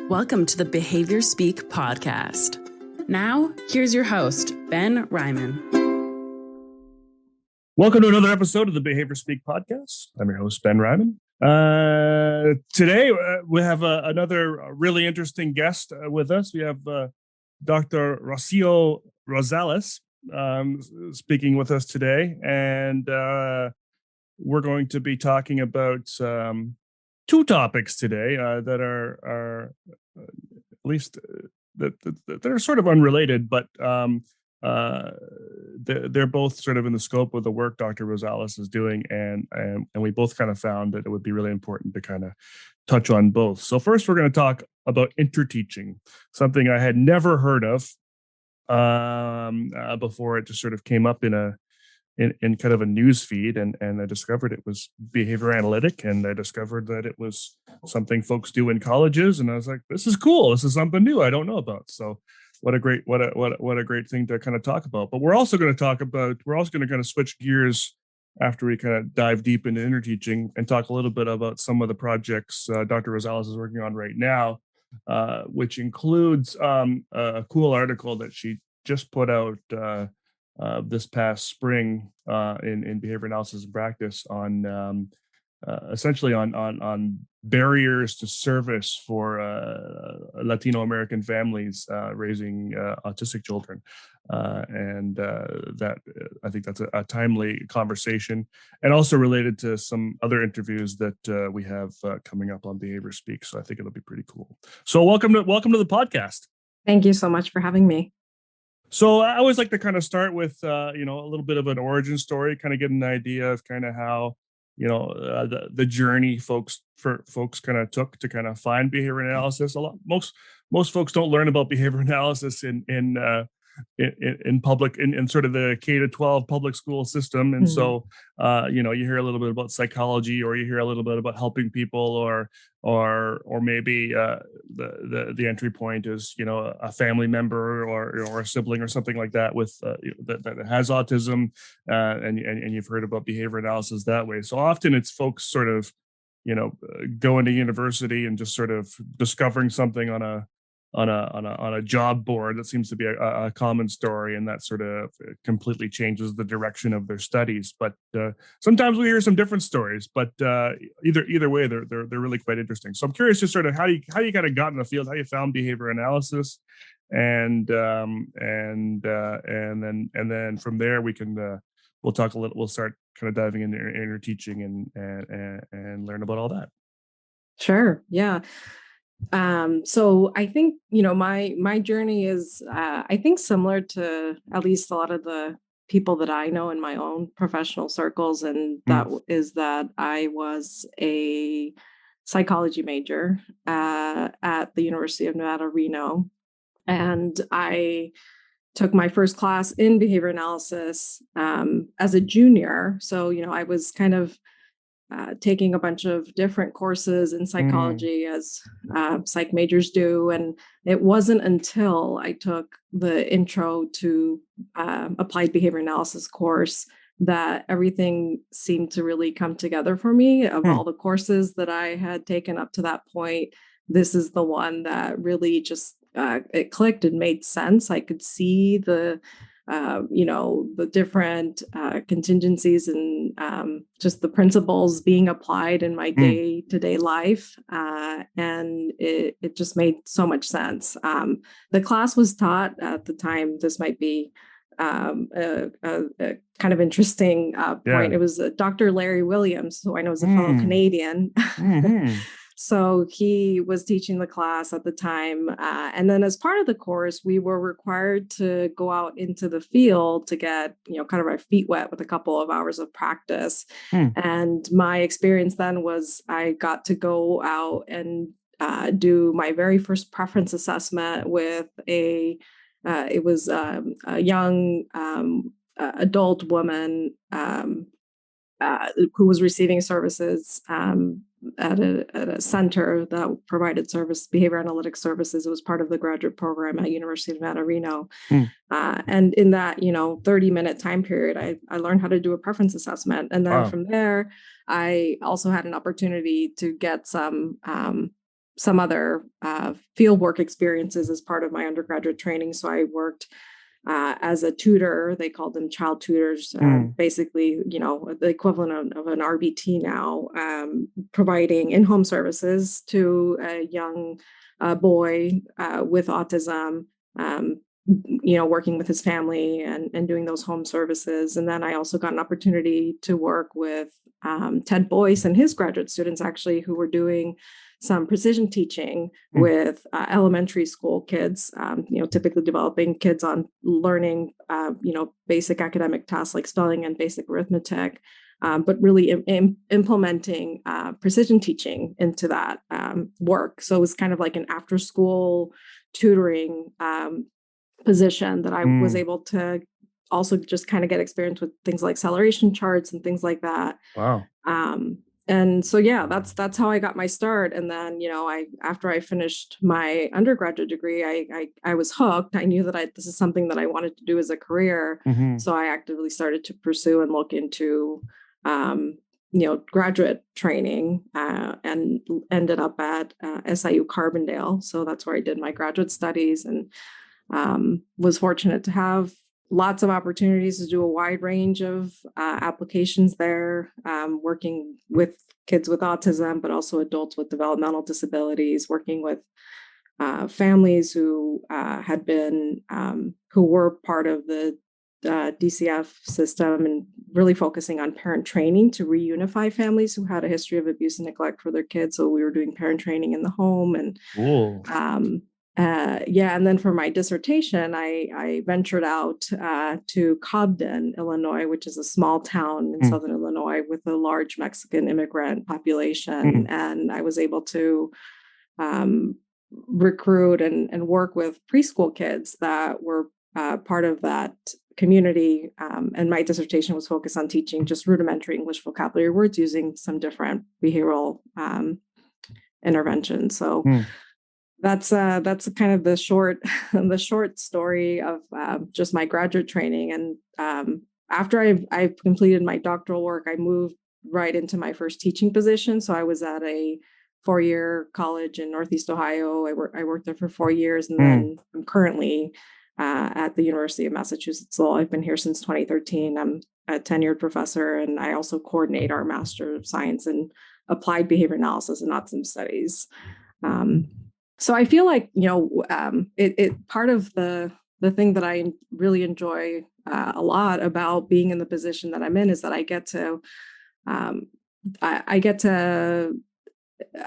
Welcome to the Behaviour Speak podcast. Now, here's your host, Ben Ryman. Welcome to another episode of the Behaviour Speak podcast. I'm your host, Ben Ryman. Today, we have another really interesting guest with us. We have Dr. Rocío Rosales speaking with us today. And we're going to be talking about two topics today that are at least that are sort of unrelated, but they're both sort of in the scope of the work Dr. Rosales is doing, and we both kind of found that it would be really important to kind of touch on both. So first, we're going to talk about interteaching, something I had never heard of before. It just sort of came up in kind of a news feed, and I discovered it was behavior analytic, and I discovered that it was something folks do in colleges, and I was like, this is cool. This is something new I don't know about. So what a great thing to kind of talk about. But we're also going to kind of switch gears after we kind of dive deep into interteaching and talk a little bit about some of the projects Dr. Rosales is working on right now, which includes a cool article that she just put out this past spring in behavior analysis and practice on essentially on barriers to service for Latino American families raising autistic children, and that I think that's a timely conversation, and also related to some other interviews that we have coming up on Behavior Speak. So I think it'll be pretty cool. So welcome to the podcast. Thank you so much for having me. So I always like to kind of start with, a little bit of an origin story, kind of get an idea of kind of how, the journey folks kind of took to kind of find behavior analysis. Most folks don't learn about behavior analysis in public, in sort of the K-12 public school system. And so, you hear a little bit about psychology, or you hear a little bit about helping people, or maybe the entry point is, a family member or a sibling or something like that with that has autism, and you've heard about behavior analysis that way. So often it's folks sort of, going to university and just sort of discovering something on a job board. That seems to be a common story, and that sort of completely changes the direction of their studies. But sometimes we hear some different stories. But either way, they're really quite interesting. So I'm curious, just sort of how you kind of got in the field, how you found behavior analysis, and then from there we'll start kind of diving into interteaching and learn about all that. Sure. Yeah. So I think, my journey is, I think, similar to at least a lot of the people that I know in my own professional circles. And that is that I was a psychology major at the University of Nevada, Reno. And I took my first class in behavior analysis as a junior. So, I was kind of taking a bunch of different courses in psychology as psych majors do. And it wasn't until I took the intro to applied behavior analysis course that everything seemed to really come together for me. Of all the courses that I had taken up to that point, this is the one that really just it clicked and made sense. I could see the different contingencies and just the principles being applied in my day-to-day life. And it just made so much sense. The class was taught at the time. This might be a kind of interesting point. Yeah. It was Dr. Larry Williams, who I know is a fellow Canadian. So he was teaching the class at the time. And then as part of the course, we were required to go out into the field to get, kind of our feet wet with a couple of hours of practice. And my experience then was I got to go out and do my very first preference assessment with a young adult woman who was receiving services at a center that provided behavior analytics services. It was part of the graduate program at University of Nevada, Reno. And in that, 30-minute time period, I learned how to do a preference assessment. And then from there, I also had an opportunity to get some some other field work experiences as part of my undergraduate training. So I worked as a tutor. They called them child tutors, basically, the equivalent of an RBT now, providing in-home services to a young boy with autism, working with his family and doing those home services. And then I also got an opportunity to work with Ted Boyce and his graduate students, actually, who were doing some precision teaching with elementary school kids, typically developing kids on learning, basic academic tasks like spelling and basic arithmetic, but really implementing precision teaching into that work. So it was kind of like an after school tutoring position that I was able to also just kind of get experience with things like acceleration charts and things like that. Wow. And so, yeah, that's how I got my start. And then, after I finished my undergraduate degree, I was hooked. I knew that this is something that I wanted to do as a career. So I actively started to pursue and look into, graduate training, and ended up at SIU Carbondale. So that's where I did my graduate studies, and was fortunate to have lots of opportunities to do a wide range of applications there, working with kids with autism, but also adults with developmental disabilities, working with families who who were part of the DCF system, and really focusing on parent training to reunify families who had a history of abuse and neglect for their kids. So we were doing parent training in the home, and cool. And then for my dissertation, I ventured out to Cobden, Illinois, which is a small town in southern Illinois with a large Mexican immigrant population. And I was able to recruit and work with preschool kids that were part of that community. And my dissertation was focused on teaching just rudimentary English vocabulary words using some different behavioral interventions. So that's kind of the short story of just my graduate training. And after I've completed my doctoral work, I moved right into my first teaching position. So I was at a 4-year college in Northeast Ohio. I worked there for 4 years, and then I'm currently at the University of Massachusetts Lowell. I've been here since 2013. I'm a tenured professor, and I also coordinate our Master of Science in Applied Behavior Analysis and Autism Studies. So I feel like, it part of the thing that I really enjoy a lot about being in the position that I'm in is that I get to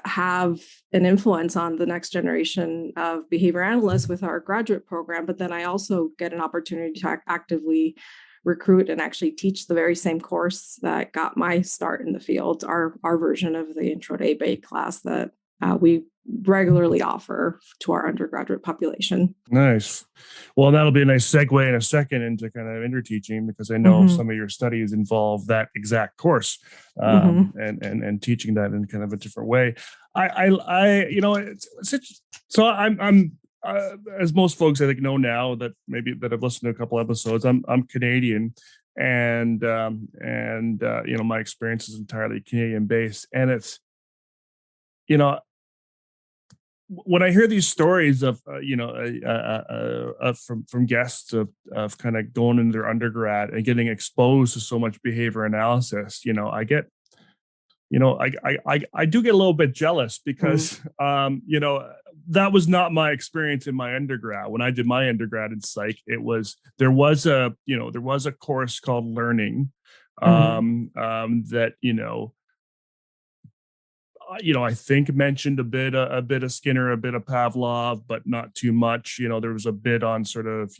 have an influence on the next generation of behavior analysts with our graduate program. But then I also get an opportunity to actively recruit and actually teach the very same course that got my start in the field, our version of the Intro to ABA class that we regularly offer to our undergraduate population. Nice. Well, that'll be a nice segue in a second into kind of interteaching, because I know some of your studies involve that exact course, and teaching that in kind of a different way. So I'm as most folks I think know now that have listened to a couple episodes, I'm Canadian, and my experience is entirely Canadian based, and it's, when I hear these stories of from guests of kind of going into their undergrad and getting exposed to so much behavior analysis, I get, I do get a little bit jealous, because that was not my experience in my undergrad. When I did my undergrad in psych, there was a course called Learning, that I think mentioned a bit of Skinner, a bit of Pavlov, but not too much. There was a bit on sort of,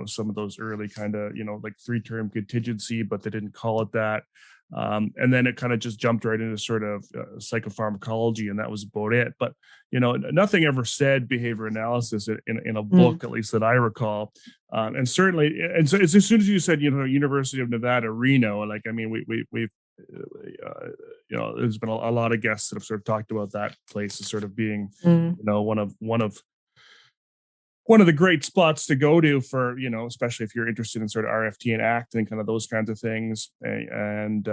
some of those early kind of, like 3-term contingency, but they didn't call it that. And then it kind of just jumped right into sort of psychopharmacology, and that was about it. But, nothing ever said behavior analysis in a book, at least that I recall. And certainly, and so as soon as you said, University of Nevada, Reno, like, I mean, we've there's been a lot of guests that have sort of talked about that place as sort of being, one of the great spots to go to for, especially if you're interested in sort of RFT and ACT and kind of those kinds of things. And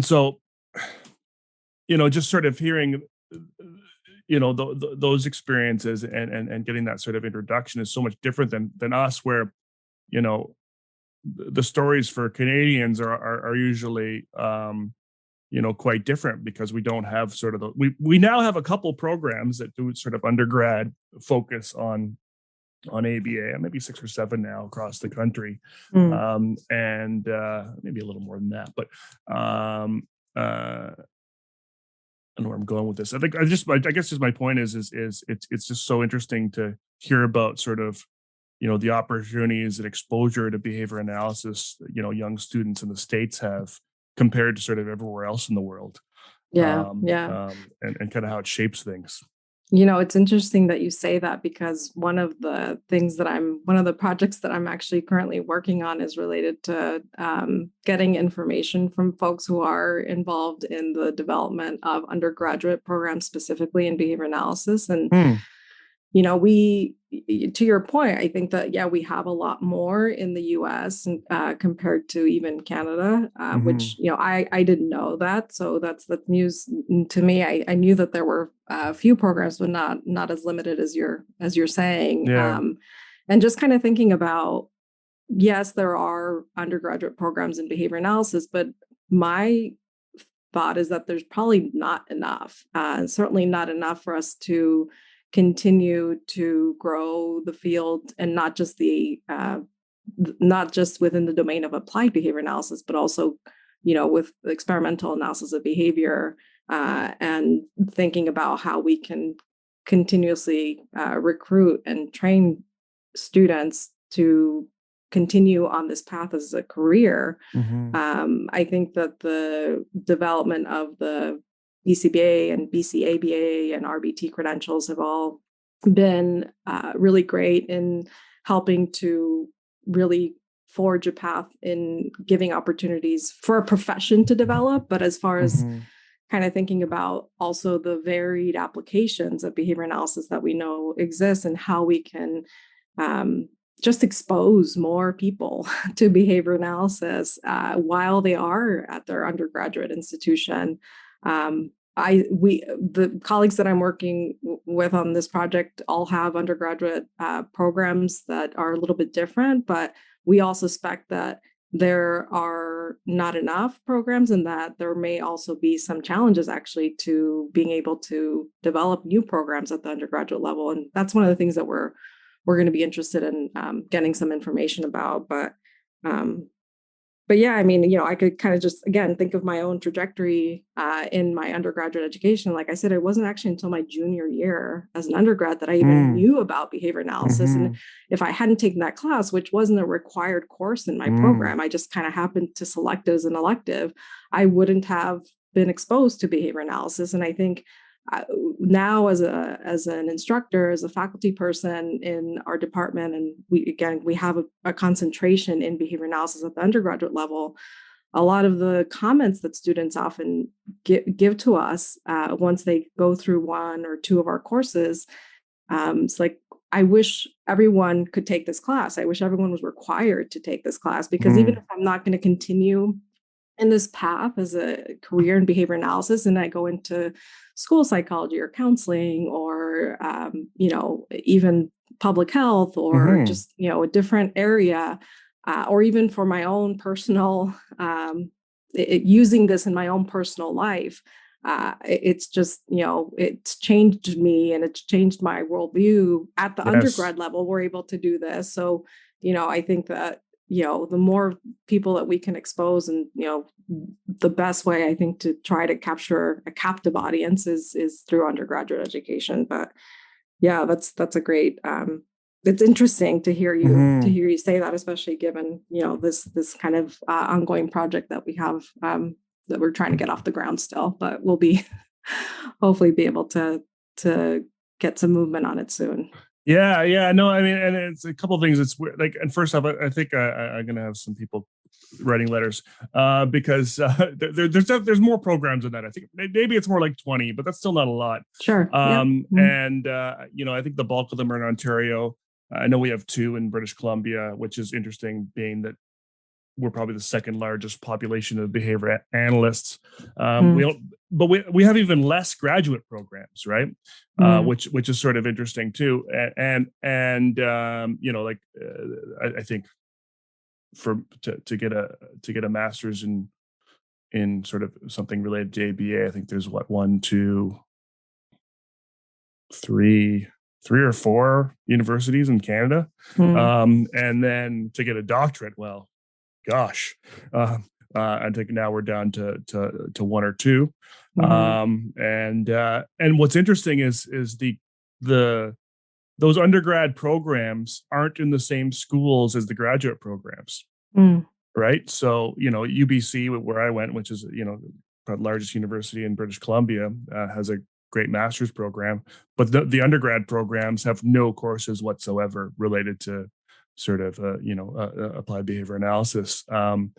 so, just sort of hearing those experiences and getting that sort of introduction is so much different than us, where you know the stories for Canadians are usually quite different, because we don't have sort of we now have a couple programs that do sort of undergrad focus on ABA, maybe 6 or 7 now across the country, and maybe a little more than that. But I don't know where I'm going with this. I guess just my point is it's just so interesting to hear about sort of the opportunities and exposure to behavior analysis young students in the States have compared to sort of everywhere else in the world. Yeah. And kind of how it shapes things. It's interesting that you say that, because one of the projects that I'm actually currently working on is related to getting information from folks who are involved in the development of undergraduate programs, specifically in behavior analysis. And we, to your point, I think that, we have a lot more in the US compared to even Canada, which, I didn't know that. So that's news to me. I knew that there were a few programs, but not as limited as you're saying. Yeah. And just kind of thinking about, yes, there are undergraduate programs in behavior analysis, but my thought is that there's probably not enough, and certainly not enough for us to continue to grow the field, and not just within the domain of applied behavior analysis, but also, with experimental analysis of behavior, and thinking about how we can continuously recruit and train students to continue on this path as a career. I think that the development of the BCBA and BCABA and RBT credentials have all been really great in helping to really forge a path in giving opportunities for a profession to develop. But as far as kind of thinking about also the varied applications of behavior analysis that we know exist, and how we can just expose more people to behavior analysis while they are at their undergraduate institution. The colleagues that I'm working with on this project all have undergraduate programs that are a little bit different, but we all suspect that there are not enough programs, and that there may also be some challenges actually to being able to develop new programs at the undergraduate level. And that's one of the things that we're going to be interested in getting some information about. But yeah, I mean, I could kind of just, again, think of my own trajectory in my undergraduate education. Like I said, it wasn't actually until my junior year as an undergrad that I even knew about behavior analysis. And if I hadn't taken that class, which wasn't a required course in my program, I just kind of happened to select it as an elective, I wouldn't have been exposed to behavior analysis. And I think now as an instructor, as a faculty person in our department, and we have a concentration in behavior analysis at the undergraduate level, a lot of the comments that students often give to us once they go through 1 or 2 of our courses, it's like, I wish everyone could take this class. I wish everyone was required to take this class, because even if I'm not going to continue in this path as a career in behavior analysis, and I go into school psychology or counseling, or even public health, or just a different area, or even for my own personal using this in my own personal life, it's just it's changed me, and it's changed my worldview at the undergrad level. We're able to do this, so I think that the more people that we can expose, and the best way I think to try to capture a captive audience is through undergraduate education. But yeah, that's a great. It's interesting to hear you say that, especially given this kind of ongoing project that we have that we're trying to get off the ground still, but we'll be hopefully be able to get some movement on it soon. Yeah. No, I mean, and it's a couple of things. It's weird. Like, and first off, I think I'm going to have some people writing letters because there's more programs than that. I think maybe it's more like 20, but that's still not a lot. Sure. And I think the bulk of them are in Ontario. I know we have 2 in British Columbia, which is interesting, being that we're probably the second largest population of behavior analysts. We have even less graduate programs, right? Which is sort of interesting too. I think to get a master's in sort of something related to ABA, I think there's one, two, three or four universities in Canada, and then to get a doctorate, well, gosh, I think now we're down to one or two. And what's interesting is those undergrad programs aren't in the same schools as the graduate programs, right? So UBC, where I went, which is the largest university in British Columbia, has a great master's program, but the undergrad programs have no courses whatsoever related to sort of applied behavior analysis, and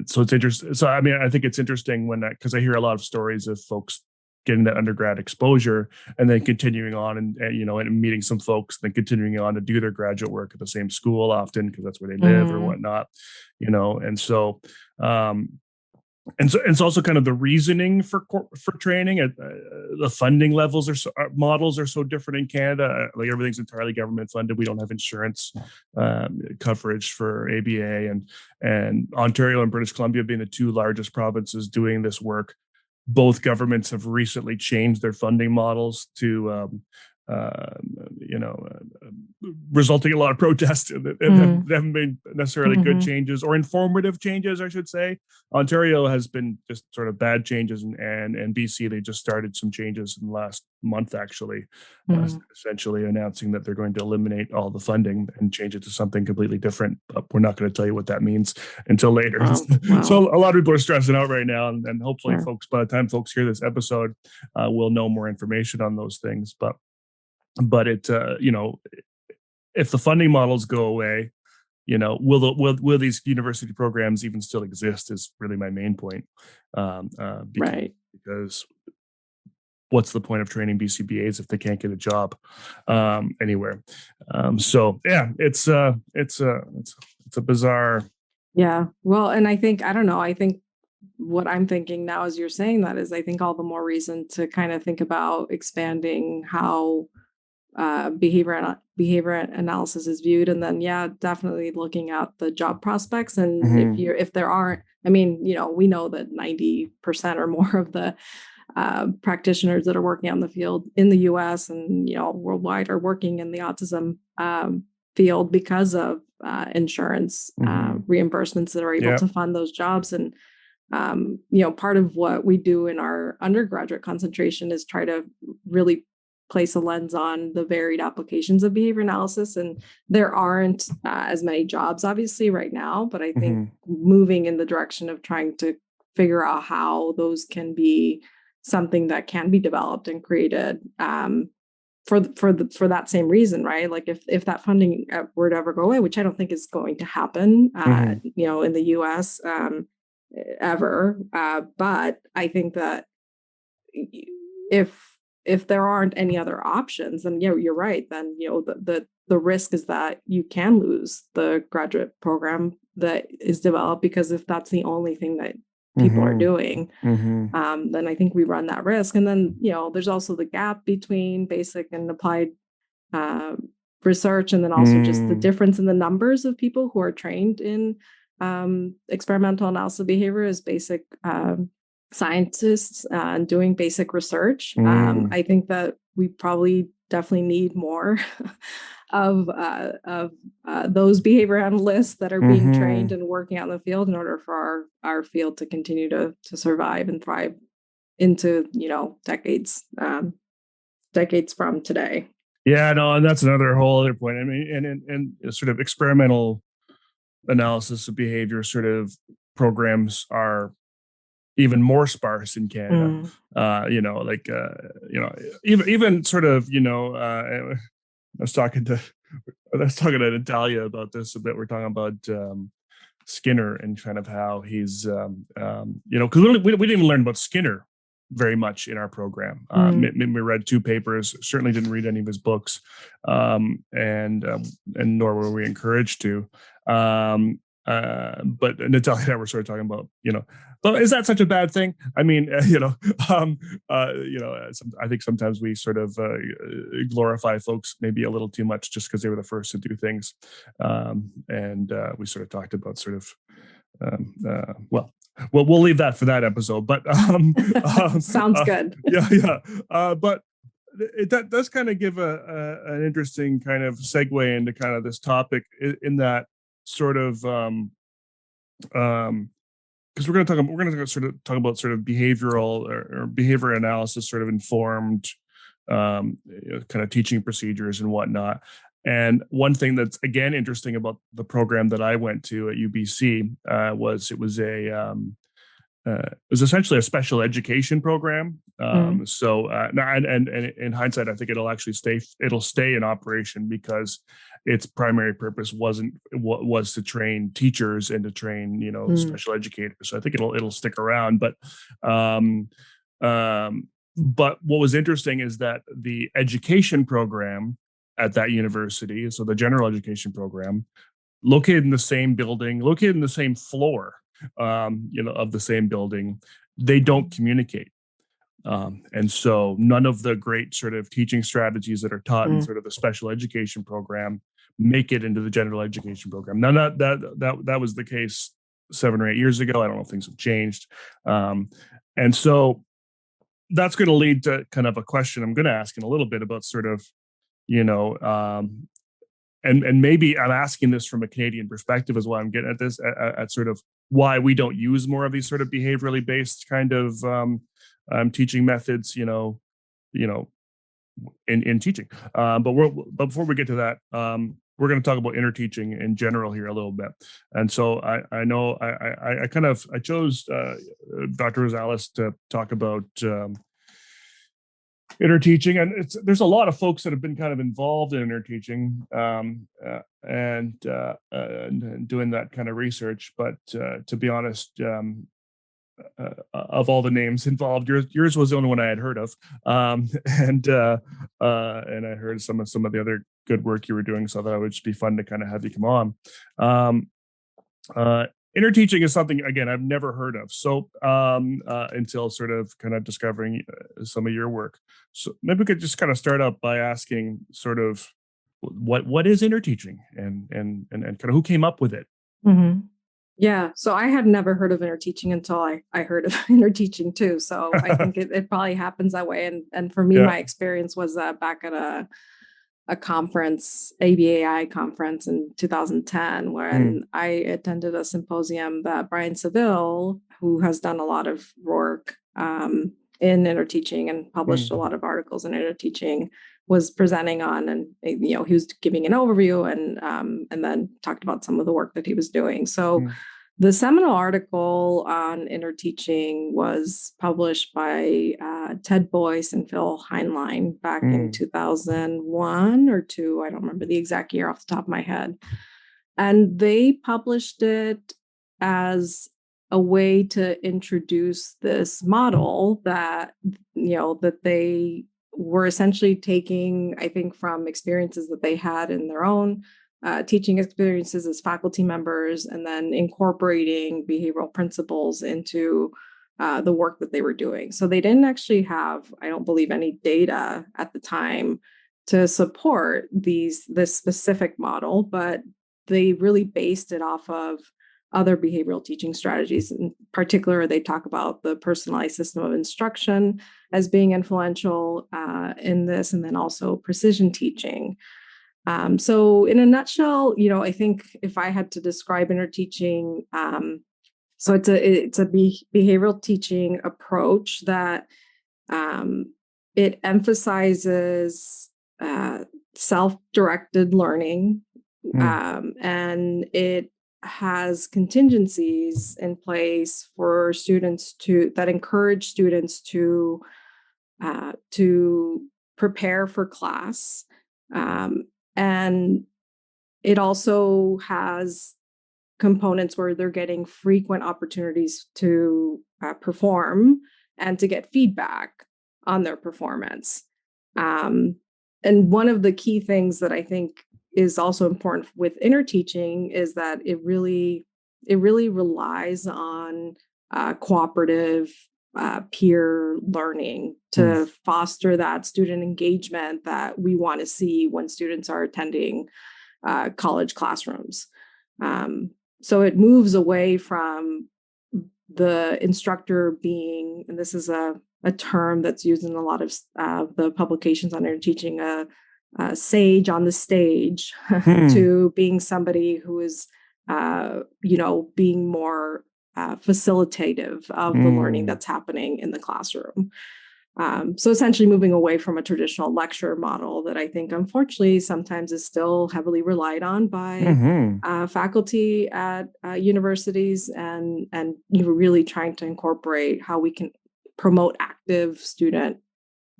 so it's interesting. So I think it's interesting because I hear a lot of stories of folks getting that undergrad exposure and then continuing on and meeting some folks, then continuing on to do their graduate work at the same school, often because that's where they live or whatnot, and so. And it's also kind of the reasoning for training. The funding levels models are so different in Canada. Like everything's entirely government funded. We don't have insurance coverage for ABA, and Ontario and British Columbia being the two largest provinces doing this work. Both governments have recently changed their funding models to resulting in a lot of protests. They haven't been necessarily good changes or informative changes, I should say. Ontario has been just sort of bad changes, and BC, they just started some changes in the last month, actually, essentially announcing that they're going to eliminate all the funding and change it to something completely different. But we're not going to tell you what that means until later. Wow. So a lot of people are stressing out right now, and hopefully folks, by the time folks hear this episode, will know more information on those things. But it, if the funding models go away, will these university programs even still exist? Is really my main point. Because what's the point of training BCBAs if they can't get a job anywhere? So yeah, it's a bizarre. Yeah. Well, and I think what I'm thinking now as you're saying that is, I think all the more reason to kind of think about expanding how behavior analysis is viewed, and then definitely looking at the job prospects. And if there aren't, we know that 90% or more of the practitioners that are working on the field in the US and worldwide are working in the autism field because of insurance reimbursements that are able to fund those jobs. And part of what we do in our undergraduate concentration is try to really place a lens on the varied applications of behavior analysis. And there aren't as many jobs, obviously, right now, but I think moving in the direction of trying to figure out how those can be something that can be developed and created for that same reason, right? Like if that funding were to ever go away, which I don't think is going to happen, in the US ever. But I think that if there aren't any other options, then you're right. Then the risk is that you can lose the graduate program that is developed, because if that's the only thing that people are doing, then I think we run that risk. And then there's also the gap between basic and applied research, and then also just the difference in the numbers of people who are trained in experimental analysis of behavior as basic scientists and doing basic research. I think that we probably definitely need more of those behavior analysts that are being trained and working out in the field in order for our field to continue to survive and thrive into decades from today. Yeah, no, and that's another whole other point. I mean, and sort of experimental analysis of behavior sort of programs are even more sparse in Canada. Even sort of, I was talking to Natalia about this a bit. We're talking about Skinner and kind of how he's, because we didn't even learn about Skinner very much in our program. We read 2 papers, certainly didn't read any of his books, and nor were we encouraged to. but Natalia and I were sort of talking about, but is that such a bad thing? I mean, I think sometimes we sort of glorify folks maybe a little too much just because they were the first to do things. And we sort of talked about sort of, well, we'll leave that for that episode, but sounds good. But that does kind of give an interesting kind of segue into kind of this topic in that sort of because we're going to sort of talk about sort of behavioral or behavior analysis sort of informed kind of teaching procedures and whatnot. And one thing that's again interesting about the program that I went to at UBC was it was essentially a special education program. So now, and in hindsight, I think it'll stay in operation because its primary purpose was to train teachers and to train special educators. So I think it'll stick around. But what was interesting is that the education program at that university, so the general education program, located in the same building, located in the same floor, of the same building, they don't communicate. And so none of the great sort of teaching strategies that are taught in sort of the special education program make it into the general education program. Now, that was the case 7 or 8 years ago. I don't know if things have changed. And so that's going to lead to kind of a question I'm going to ask in a little bit about sort of, and maybe I'm asking this from a Canadian perspective as well. I'm getting at this at sort of why we don't use more of these sort of behaviorally based kind of teaching methods, in teaching. But before we get to that, we're going to talk about interteaching in general here a little bit. And so I know I chose Dr. Rosales to talk about interteaching, and there's a lot of folks that have been kind of involved in interteaching and doing that kind of research. But to be honest, of all the names involved, yours was the only one I had heard of, and I heard some of the other good work you were doing, so that it would just be fun to kind of have you come on. Interteaching is something, again, I've never heard of. So until sort of kind of discovering some of your work. So maybe we could just kind of start up by asking sort of what is interteaching and kind of who came up with it? Mm-hmm. Yeah. So I had never heard of interteaching until I heard of interteaching too. So I think it probably happens that way. And for me, my experience was back at a conference, ABAI conference in 2010, when I attended a symposium that Brian Seville, who has done a lot of work in interteaching and published a lot of articles in interteaching, was presenting on, and he was giving an overview and then talked about some of the work that he was doing. So the seminal article on interteaching was published by Ted Boyce and Phil Heinlein back in 2001 or 2. I don't remember the exact year off the top of my head. And they published it as a way to introduce this model that, that they were essentially taking, I think, from experiences that they had in their own teaching experiences as faculty members, and then incorporating behavioral principles into the work that they were doing. So they didn't actually have, I don't believe, any data at the time to support this specific model, but they really based it off of other behavioral teaching strategies. In particular, they talk about the personalized system of instruction as being influential in this, and then also precision teaching. So in a nutshell, I think if I had to describe interteaching, so it's a behavioral teaching approach that it emphasizes self-directed learning, and it has contingencies in place for students that encourage students to prepare for class. And it also has components where they're getting frequent opportunities to perform and to get feedback on their performance. And one of the key things that I think is also important with interteaching is that it really it really relies on cooperative peer learning to foster that student engagement that we want to see when students are attending college classrooms. So it moves away from the instructor being, and this is a term that's used in a lot of the publications on Interteaching, a sage on the stage, to being somebody who is, being more facilitative of the learning that's happening in the classroom. So essentially moving away from a traditional lecture model that I think, unfortunately, sometimes is still heavily relied on by faculty at universities, and really trying to incorporate how we can promote active student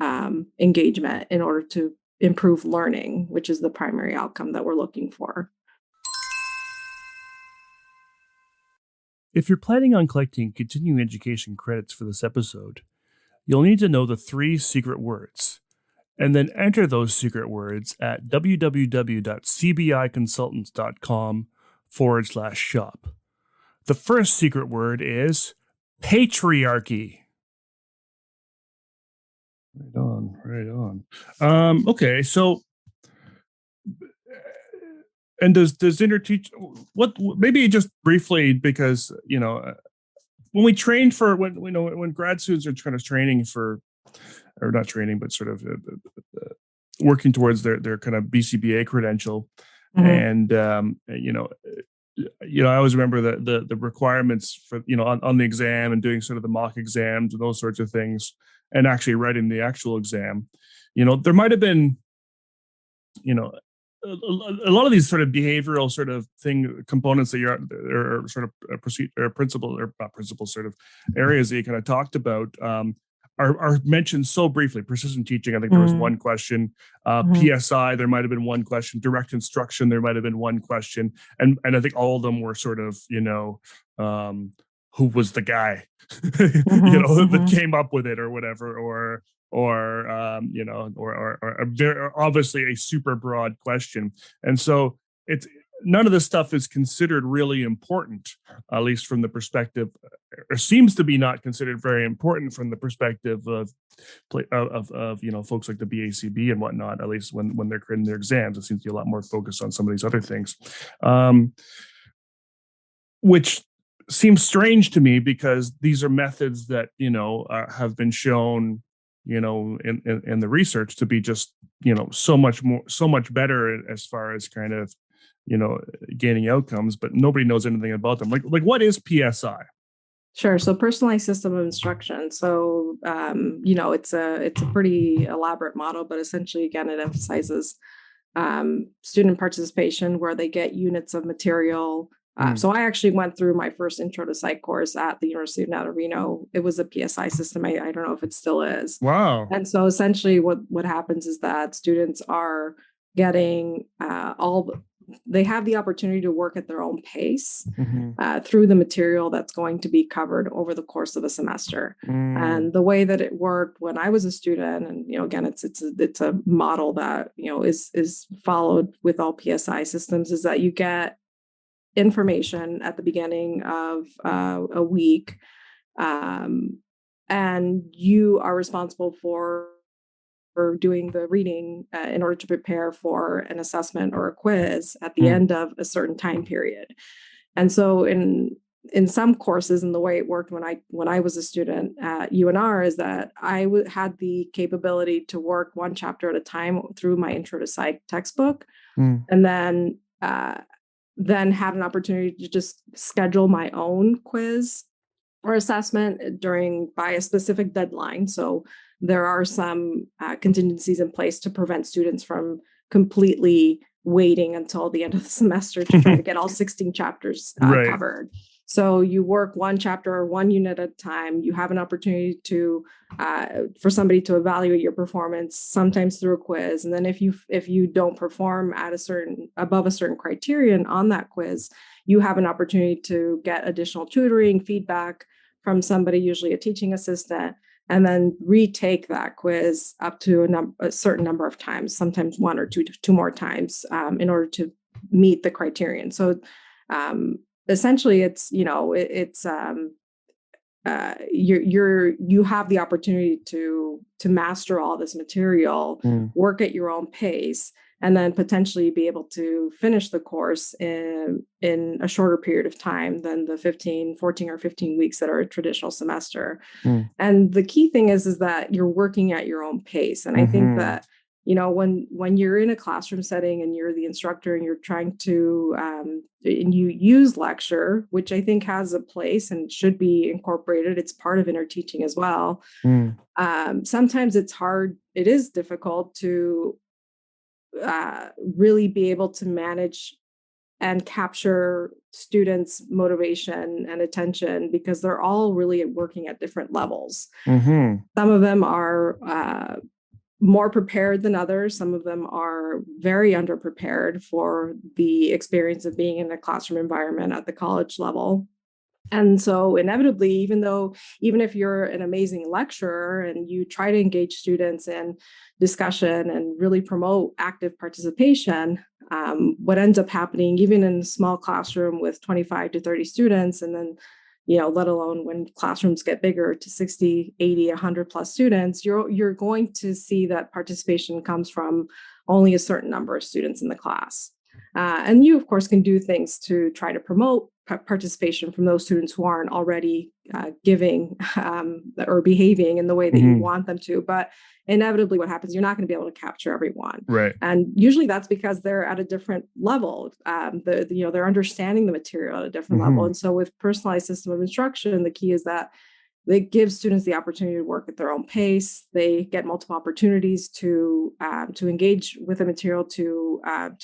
engagement in order to improve learning, which is the primary outcome that we're looking for. If you're planning on collecting continuing education credits for this episode, you'll need to know the 3 secret words, and then enter those secret words at www.cbiconsultants.com/shop. The first secret word is patriarchy. Right on. Okay, so, and does Interteach, what, maybe just briefly, because, when we train for, when grad students are kind of training for, or not training, but sort of working towards their kind of BCBA credential, and I always remember the requirements for, on the exam, and doing sort of the mock exams and those sorts of things, and actually writing the actual exam. There might have been, a lot of these sort of behavioral sort of components that or sort of principle, or not principle, sort of areas that you kind of talked about, are mentioned so briefly. Persistent teaching, I think there was one question. PSI, there might have been one question. Direct instruction, there might have been one question. And I think all of them were sort of, who was the guy, that came up with it, or whatever, or obviously a super broad question. And so none of this stuff is considered really important, at least from the perspective, or seems to be not considered very important from the perspective of folks like the BACB and whatnot. At least when they're creating their exams, it seems to be a lot more focused on some of these other things, which seems strange to me, because these are methods that have been shown, in the research, to be just so much better as far as kind of gaining outcomes, but nobody knows anything about them. Like what is PSI? Sure. So personalized system of instruction. So it's a pretty elaborate model, but essentially, again, it emphasizes student participation, where they get units of material. So I actually went through my first intro to psych course at the University of Navarino. It was a PSI system. I don't know if it still is. Wow. And so essentially what happens is that students are getting they have the opportunity to work at their own pace through the material that's going to be covered over the course of a semester. And the way that it worked when I was a student, and again, it's a model that is followed with all PSI systems, is that you get information at the beginning of a week, and you are responsible for doing the reading in order to prepare for an assessment or a quiz at the end of a certain time period. And so in some courses, and the way it worked when I was a student at UNR, is that I had the capability to work one chapter at a time through my Intro to Psych textbook, and then had an opportunity to just schedule my own quiz or assessment by a specific deadline. So there are some contingencies in place to prevent students from completely waiting until the end of the semester to try to get all 16 chapters covered. So you work one chapter or one unit at a time. You have an opportunity for somebody to evaluate your performance, sometimes through a quiz. And then if you don't perform above a certain criterion on that quiz, you have an opportunity to get additional tutoring, feedback from somebody, usually a teaching assistant, and then retake that quiz up to a certain number of times, sometimes one or two more times, in order to meet the criterion. So essentially it's, you have the opportunity to master all this material, work at your own pace, and then potentially be able to finish the course in a shorter period of time than the 14 or 15 weeks that are a traditional semester. And the key thing is that you're working at your own pace. And I think that, when you're in a classroom setting and you're the instructor and you're trying to, and you use lecture, which I think has a place and should be incorporated, it's part of interteaching as well. Sometimes it's hard, it is difficult to really be able to manage and capture students' motivation and attention, because they're all really working at different levels. Some of them are more prepared than others. Some of them are very underprepared for the experience of being in a classroom environment at the college level. And so inevitably, even if you're an amazing lecturer and you try to engage students in discussion and really promote active participation, what ends up happening, even in a small classroom with 25 to 30 students, and then, let alone when classrooms get bigger to 60, 80, 100 plus students, you're going to see that participation comes from only a certain number of students in the class. And you, of course, can do things to try to promote participation from those students who aren't already giving or behaving in the way that you want them to. But inevitably what happens, you're not going to be able to capture everyone. Right. And usually that's because they're at a different level. They're understanding the material at a different level. And so with personalized system of instruction, the key is that they give students the opportunity to work at their own pace. They get multiple opportunities to engage with the material, to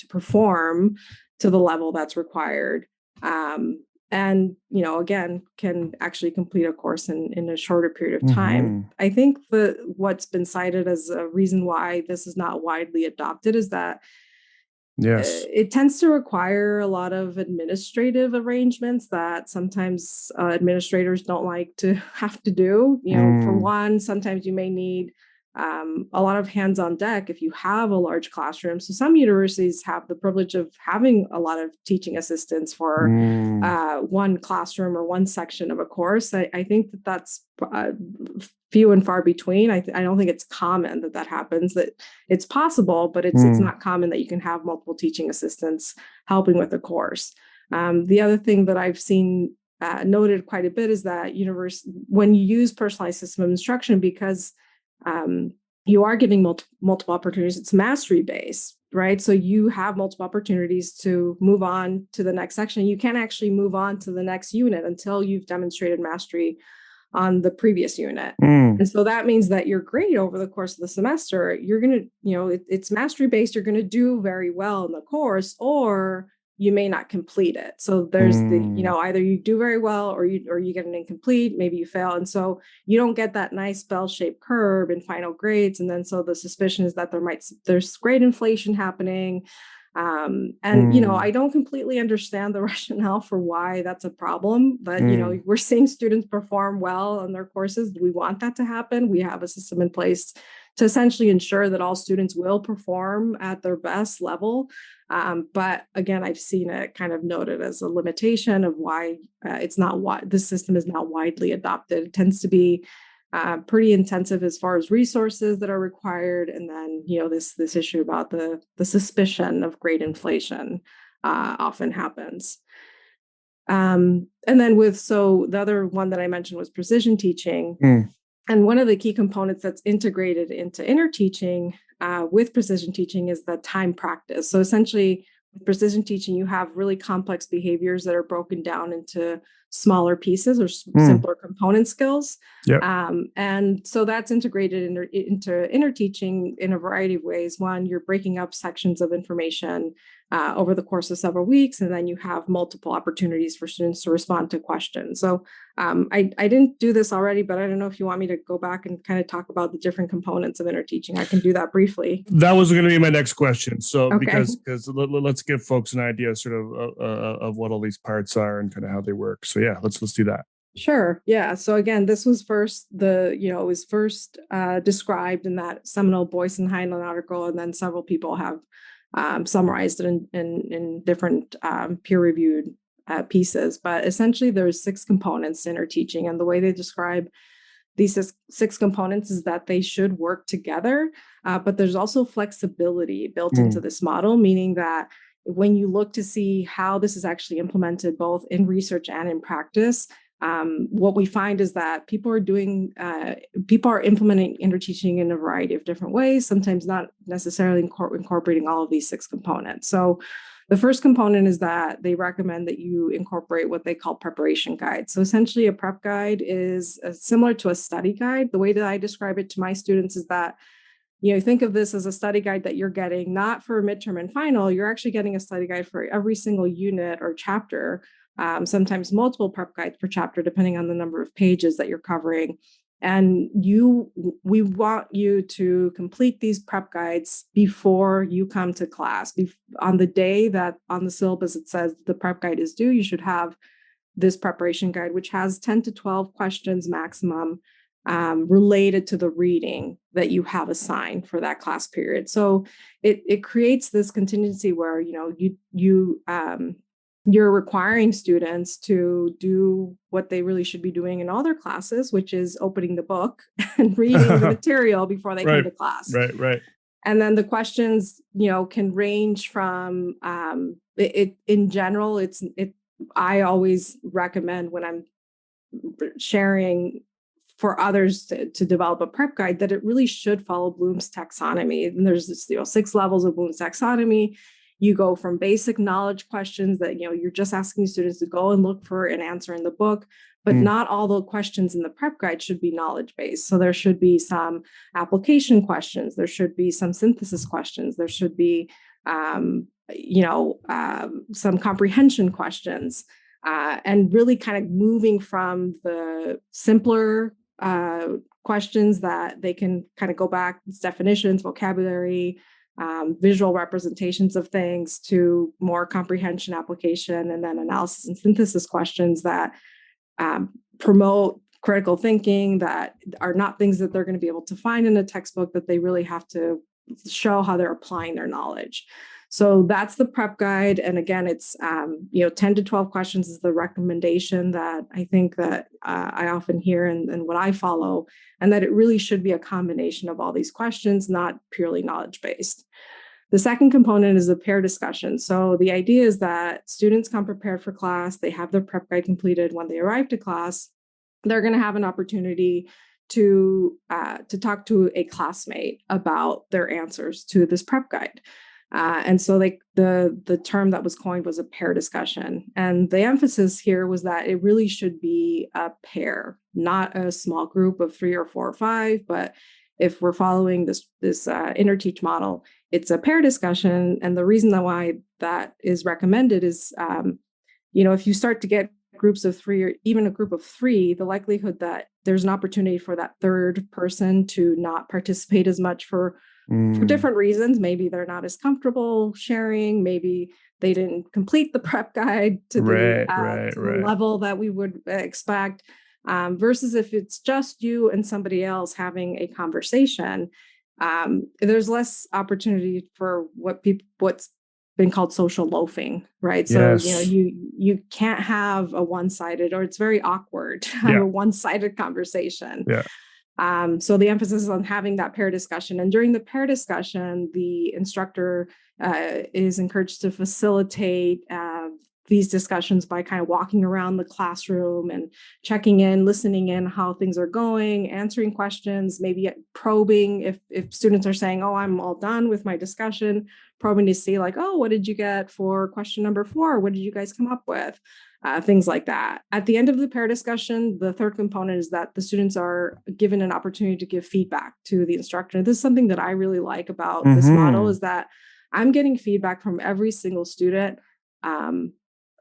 perform to the level that's required. And, again, can actually complete a course in a shorter period of time. I think what's been cited as a reason why this is not widely adopted is that it tends to require a lot of administrative arrangements that sometimes administrators don't like to have to do. For one, sometimes you may need a lot of hands on deck if you have a large classroom. So some universities have the privilege of having a lot of teaching assistants for one classroom or one section of a course. I think that's few and far between. I don't think it's common that happens. That it's possible, but it's not common that you can have multiple teaching assistants helping with a course. The other thing that I've seen noted quite a bit is that when you use personalized system of instruction, because you are giving multiple opportunities, it's mastery based, right? So you have multiple opportunities to move on to the next section. You can't actually move on to the next unit until you've demonstrated mastery on the previous unit. And so that means that your grade over the course of the semester, you're going to, it's mastery based. You're going to do very well in the course, or you may not complete it. So there's either you do very well or you get an incomplete, maybe you fail. And so you don't get that nice bell-shaped curve in final grades. And then so the suspicion is that there's grade inflation happening. I don't completely understand the rationale for why that's a problem, but we're seeing students perform well on their courses. We want that to happen. We have a system in place to essentially ensure that all students will perform at their best level. But again, I've seen it kind of noted as a limitation of why this system is not widely adopted. It tends to be pretty intensive as far as resources that are required. And then, this issue about the suspicion of grade inflation often happens. And then the other one that I mentioned was precision teaching. And one of the key components that's integrated into interteaching with precision teaching is the time practice. So essentially, with precision teaching, you have really complex behaviors that are broken down into smaller pieces or simpler component skills. Yep. And so that's integrated into interteaching in a variety of ways. One, you're breaking up sections of information over the course of several weeks, and then you have multiple opportunities for students to respond to questions. So I didn't do this already, but I don't know if you want me to go back and kind of talk about the different components of interteaching. I can do that briefly. That was going to be my next question. So Okay. because let's give folks an idea sort of what all these parts are and kind of how they work. So yeah, let's do that. Sure. Yeah. So again, this was first described in that seminal Boyce and Heinlein article, and then several people have summarized it in different peer-reviewed pieces, but essentially there's 6 components to interteaching, and the way they describe these 6 components is that they should work together, but there's also flexibility built into this model, meaning that when you look to see how this is actually implemented both in research and in practice, what we find is that people are implementing interteaching in a variety of different ways, sometimes not necessarily incorporating all of these 6 components. So the first component is that they recommend that you incorporate what they call preparation guides. So essentially a prep guide is similar to a study guide. The way that I describe it to my students is that, think of this as a study guide that you're getting not for midterm and final, you're actually getting a study guide for every single unit or chapter, sometimes multiple prep guides per chapter, depending on the number of pages that you're covering. And we want you to complete these prep guides before you come to class. On the day that on the syllabus it says the prep guide is due, you should have this preparation guide, which has 10 to 12 questions maximum related to the reading that you have assigned for that class period. So it creates this contingency where you're requiring students to do what they really should be doing in all their classes, which is opening the book and reading the material before they come to class. Right. And then the questions, can range from in general. I always recommend when I'm sharing for others to develop a prep guide that it really should follow Bloom's taxonomy. And there's this, 6 levels of Bloom's taxonomy. You go from basic knowledge questions that, you're just asking students to go and look for an answer in the book, but not all the questions in the prep guide should be knowledge-based. So there should be some application questions. There should be some synthesis questions. There should be, some comprehension questions, and really kind of moving from the simpler questions that they can kind of go back, definitions, vocabulary, visual representations of things, to more comprehension, application, and then analysis and synthesis questions that promote critical thinking, that are not things that they're going to be able to find in a textbook, that they really have to show how they're applying their knowledge. So that's the prep guide. And again, it's 10 to 12 questions is the recommendation that I think that I often hear and what I follow, and that it really should be a combination of all these questions, not purely knowledge-based. The second component is a pair discussion. So the idea is that students come prepared for class, they have their prep guide completed. When they arrive to class, they're going to have an opportunity to talk to a classmate about their answers to this prep guide. And so the term that was coined was a pair discussion. And the emphasis here was that it really should be a pair, not a small group of 3 or 4 or 5. But if we're following this Interteach model, it's a pair discussion. And the reason why that is recommended is, if you start to get groups of 3 or even a group of 3, the likelihood that there's an opportunity for that third person to not participate as much for different reasons. Maybe they're not as comfortable sharing. Maybe they didn't complete the prep guide to the level that we would expect. Versus if it's just you and somebody else having a conversation, there's less opportunity for what's been called social loafing, right? So, you can't have a one-sided, or it's very awkward to have a one-sided conversation. So the emphasis is on having that pair discussion. And during the pair discussion, the instructor is encouraged to facilitate these discussions by kind of walking around the classroom and checking in, listening in how things are going, answering questions, maybe probing if students are saying, oh, I'm all done with my discussion, probing to see like, oh, what did you get for question number 4? What did you guys come up with? Things like that. At the end of the pair discussion, the third component is that the students are given an opportunity to give feedback to the instructor. This is something that I really like about this model, is that I'm getting feedback from every single student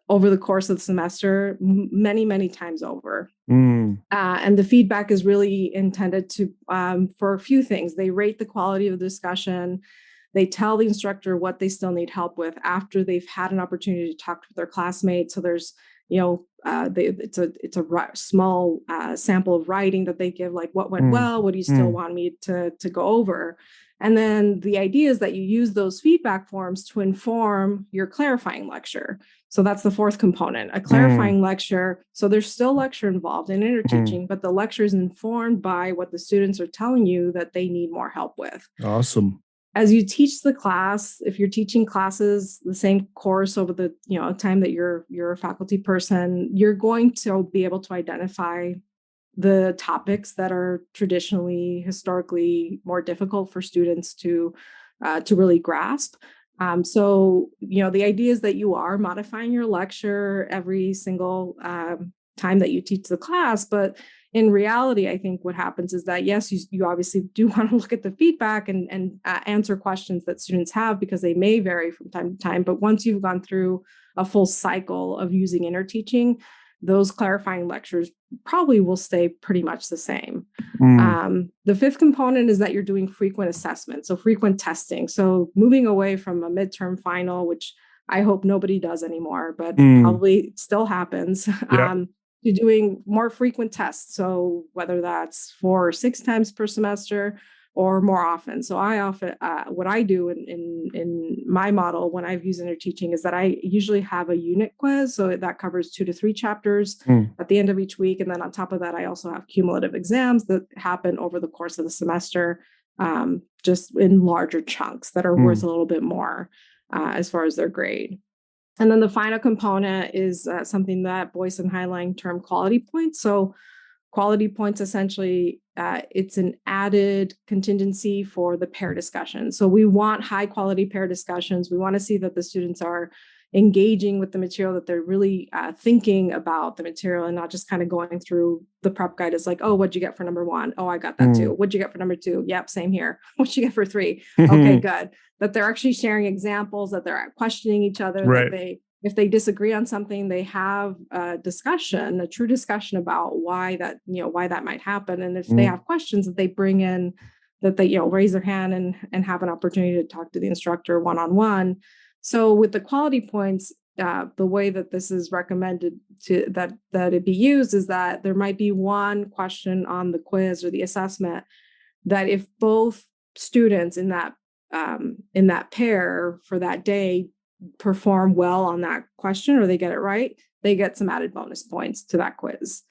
over the course of the semester, many, many times over. And the feedback is really intended to for a few things. They rate the quality of the discussion. They tell the instructor what they still need help with after they've had an opportunity to talk with their classmates. So there's, it's a small sample of writing that they give, like what went well, what do you still want me to go over? And then the idea is that you use those feedback forms to inform your clarifying lecture. So that's the fourth component, a clarifying lecture. So there's still lecture involved in interteaching, but the lecture is informed by what the students are telling you that they need more help with. Awesome. As you teach the class, if you're teaching classes, the same course over the time that you're a faculty person, you're going to be able to identify the topics that are traditionally, historically more difficult for students to really grasp. So, the idea is that you are modifying your lecture every single time that you teach the class. But in reality, I think what happens is that, yes, you obviously do want to look at the feedback and answer questions that students have, because they may vary from time to time. But once you've gone through a full cycle of using interteaching, those clarifying lectures probably will stay pretty much the same. The fifth component is that you're doing frequent assessment, so frequent testing. So moving away from a midterm final, which I hope nobody does anymore, but probably still happens, to doing more frequent tests. So whether that's 4 or 6 times per semester or more often. So I often, what I do in my model when I've used interteaching is that I usually have a unit quiz. So that covers 2 to 3 chapters at the end of each week. And then on top of that, I also have cumulative exams that happen over the course of the semester, just in larger chunks that are worth a little bit more as far as their grade. And then the final component is something that Boyce and Highline term quality points. So quality points, essentially, it's an added contingency for the pair discussion. So we want high quality pair discussions. We want to see that the students are engaging with the material, that they're really thinking about the material and not just kind of going through the prep guide as like, oh, what'd you get for number 1? Oh, I got that too. What'd you get for number 2? Yep, same here. What'd you get for 3? Okay, good. That they're actually sharing examples, that they're questioning each other, that if they disagree on something, they have a discussion, a true discussion about why that might happen. And if they have questions, that they bring in, that they, raise their hand and have an opportunity to talk to the instructor one-on-one. So with the quality points, the way that this is recommended to that it be used is that there might be one question on the quiz or the assessment that if both students in that pair for that day perform well on that question, or they get it right, they get some added bonus points to that quiz.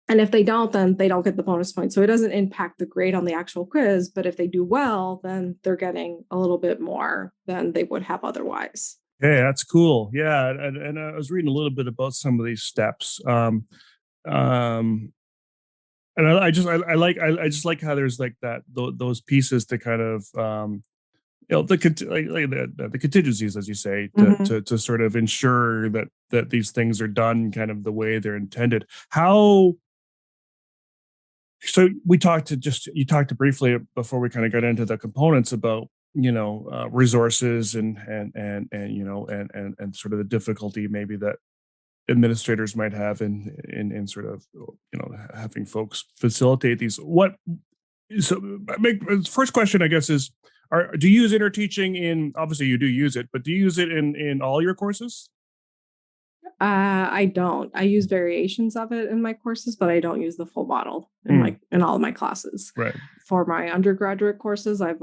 And if they don't, then they don't get the bonus points. So it doesn't impact the grade on the actual quiz, but if they do well, then they're getting a little bit more than they would have otherwise. Hey, that's cool. Yeah. And I was reading a little bit about some of these steps. And I just like how there's like that, those pieces to kind of, the contingencies, as you say, to sort of ensure that these things are done kind of the way they're intended. So you talked briefly before we kind of got into the components about, resources and sort of the difficulty maybe that administrators might have in sort of, having folks facilitate these. First question, I guess, is, do you use interteaching in, obviously you do use it, but do you use it in all your courses? I don't. I use variations of it in my courses, but I don't use the full model in all of my classes. Right. For my undergraduate courses, I've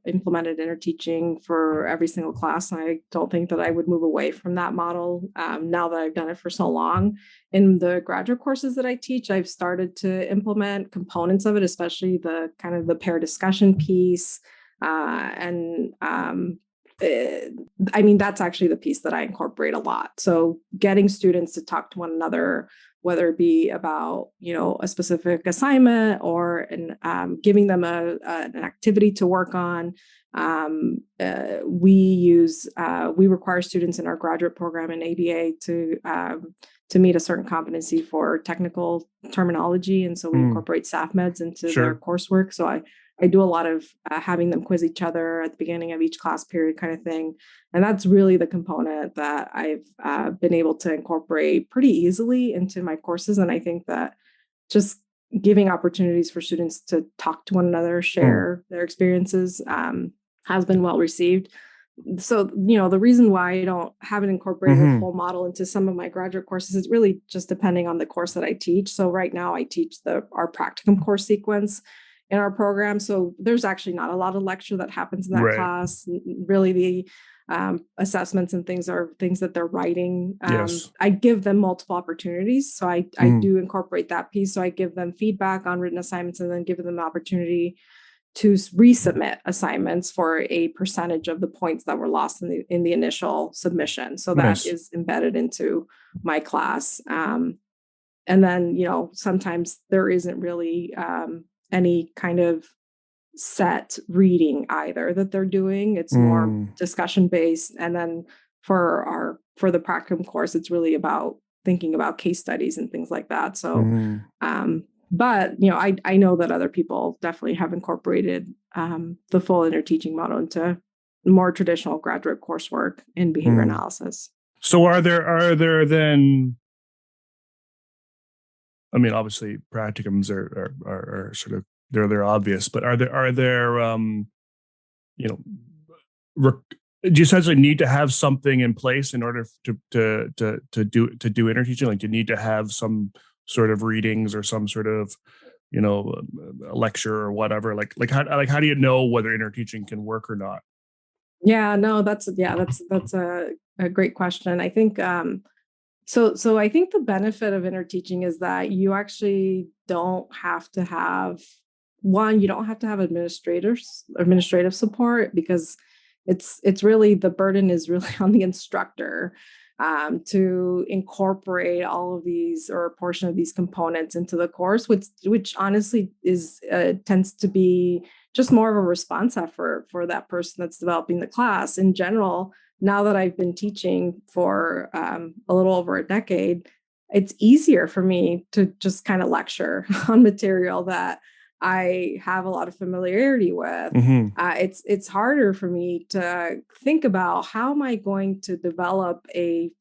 implemented interteaching for every single class. And I don't think that I would move away from that model now that I've done it for so long. In the graduate courses that I teach, I've started to implement components of it, especially the kind of the pair discussion piece. That's actually the piece that I incorporate a lot. So getting students to talk to one another, whether it be about, a specific assignment or giving them an activity to work on. We require students in our graduate program in ABA to meet a certain competency for technical terminology. And so we incorporate staff meds into their coursework. So I do a lot of having them quiz each other at the beginning of each class period kind of thing. And that's really the component that I've been able to incorporate pretty easily into my courses. And I think that just giving opportunities for students to talk to one another, share their experiences has been well received. So, the reason why I haven't incorporated a full model into some of my graduate courses is really just depending on the course that I teach. So right now I teach our practicum course sequence. in our program. So there's actually not a lot of lecture that happens in that Right. class. Really, the assessments and things are things that they're writing. Yes. I give them multiple opportunities. So I do incorporate that piece. So I give them feedback on written assignments and then give them the opportunity to resubmit assignments for a percentage of the points that were lost in the initial submission. So Nice. that is embedded into my class. And then, sometimes there isn't really any kind of set reading either that they're doing. It's more discussion based. And then for the practicum course, it's really about thinking about case studies and things like that. So, but I know that other people definitely have incorporated the full interteaching model into more traditional graduate coursework in behavior analysis. So are there then? I mean, obviously, practicums are sort of they're obvious, but are there do you essentially need to have something in place in order to do interteaching? Like, you need to have some sort of readings or some sort of a lecture or whatever. Like how do you know whether interteaching can work or not? Yeah, no, that's a great question. I think so I think the benefit of interteaching is that you actually don't have to have you don't have to have administrative support, because it's really, the burden is really on the instructor to incorporate all of these or a portion of these components into the course, which honestly is tends to be just more of a response effort for that person that's developing the class. In general, now that I've been teaching for a little over a decade, it's easier for me to just kind of lecture on material that I have a lot of familiarity with. It's harder for me to think about how am I going to develop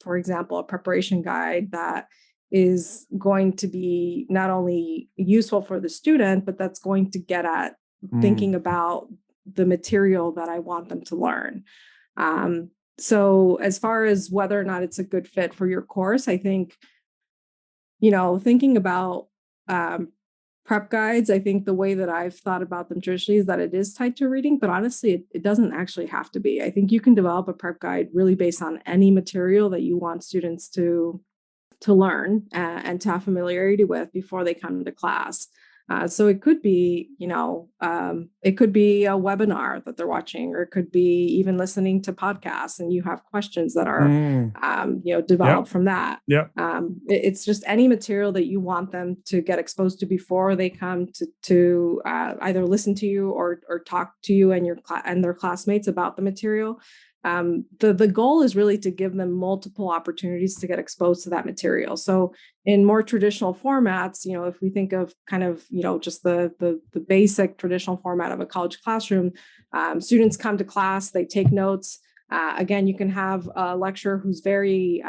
for example, a preparation guide that is going to be not only useful for the student, but that's going to get at thinking about the material that I want them to learn. So as far as whether or not it's a good fit for your course, I think, thinking about prep guides, I think the way that I've thought about them traditionally is that it is tied to reading, but honestly, it doesn't actually have to be. I think you can develop a prep guide really based on any material that you want students to learn and to have familiarity with before they come to class. So it could be, it could be a webinar that they're watching, or it could be even listening to podcasts and you have questions that are, developed from that. Yeah. It's just any material that you want them to get exposed to before they come to either listen to you or talk to you and their classmates about the material. The goal is really to give them multiple opportunities to get exposed to that material. So in more traditional formats, if we think of kind of, just the basic traditional format of a college classroom, students come to class, they take notes. Again, you can have a lecturer who's very,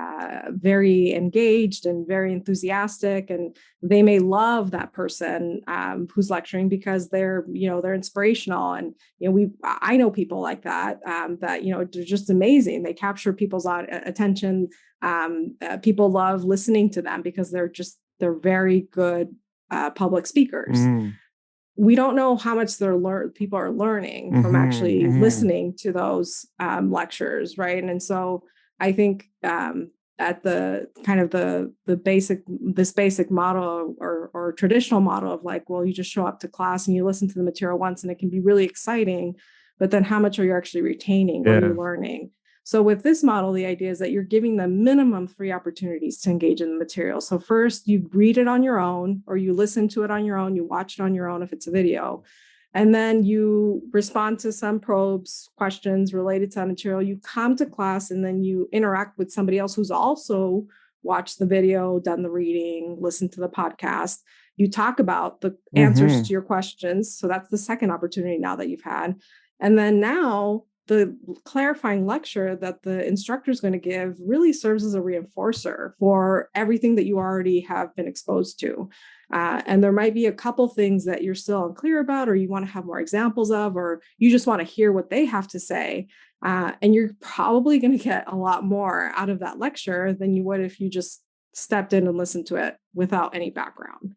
very engaged and very enthusiastic, and they may love that person who's lecturing because they're inspirational. And I know people like that that they're just amazing. They capture people's attention. People love listening to them because they're very good public speakers. We don't know how much people are learning from actually listening to those lectures, right? And so I think at the kind of this basic model or traditional model of like, well, you just show up to class and you listen to the material once and it can be really exciting, but then how much are you actually retaining? What are you learning? So with this model, the idea is that you're giving them minimum 3 opportunities to engage in the material. So first, you read it on your own, or you listen to it on your own, you watch it on your own if it's a video. And then you respond to some probes, questions related to that material. You come to class and then you interact with somebody else who's also watched the video, done the reading, listened to the podcast. You talk about the answers to your questions. So that's the second opportunity now that you've had. And then now the clarifying lecture that the instructor is going to give really serves as a reinforcer for everything that you already have been exposed to. And there might be a couple things that you're still unclear about, or you want to have more examples of, or you just want to hear what they have to say. And you're probably going to get a lot more out of that lecture than you would if you just stepped in and listened to it without any background.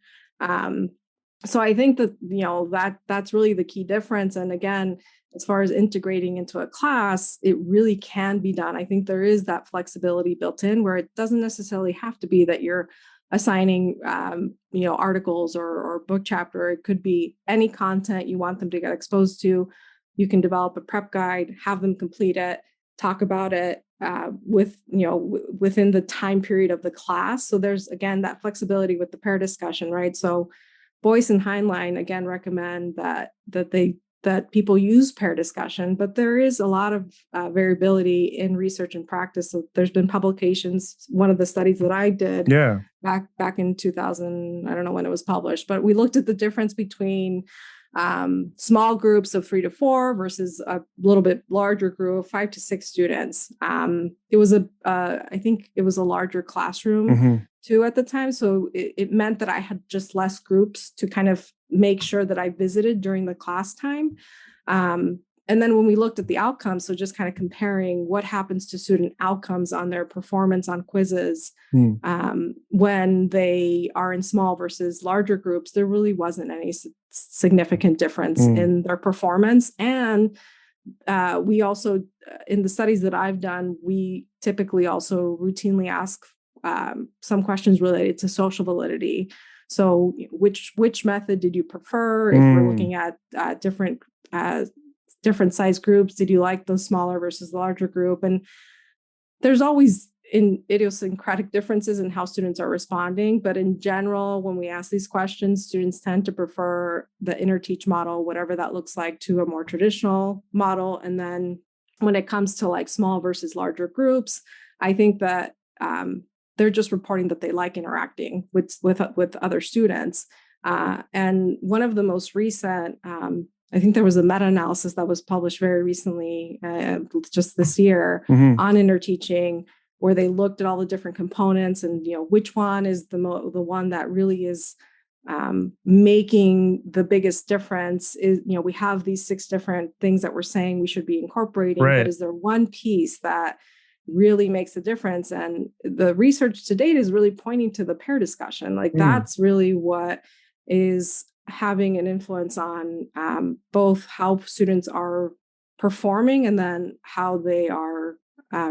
So I think that, that's really the key difference. And again, as far as integrating into a class, it really can be done. I think there is that flexibility built in where it doesn't necessarily have to be that you're assigning, articles or book chapter. It could be any content you want them to get exposed to. You can develop a prep guide, have them complete it, talk about it within the time period of the class. So there's, again, that flexibility with the pair discussion, right? So Boyce and Heinlein, again, recommend that people use pair discussion, but there is a lot of variability in research and practice. So there's been publications. One of the studies that I did back in 2000, I don't know when it was published, but we looked at the difference between small groups of 3 to 4 versus a little bit larger group of 5 to 6 students. It was I think it was a larger classroom too at the time. So it meant that I had just less groups to kind of make sure that I visited during the class time. And then when we looked at the outcomes, so just kind of comparing what happens to student outcomes on their performance on quizzes when they are in small versus larger groups, there really wasn't any significant difference in their performance. And we also, in the studies that I've done, we typically also routinely ask some questions related to social validity. So which method did you prefer? If we're looking at different size groups, did you like those smaller versus larger group? And there's always idiosyncratic differences in how students are responding. But in general, when we ask these questions, students tend to prefer the Interteach model, whatever that looks like, to a more traditional model. And then when it comes to like small versus larger groups, I think that they're just reporting that they like interacting with other students. And one of the most recent, I think there was a meta-analysis that was published very recently, just this year, on Interteaching, where they looked at all the different components and which one is the one that really is making the biggest difference. Is we have these 6 different things that we're saying we should be incorporating, but is there one piece that really makes a difference? And the research to date is really pointing to the pair discussion. Like that's really what is having an influence on both how students are performing and then how they are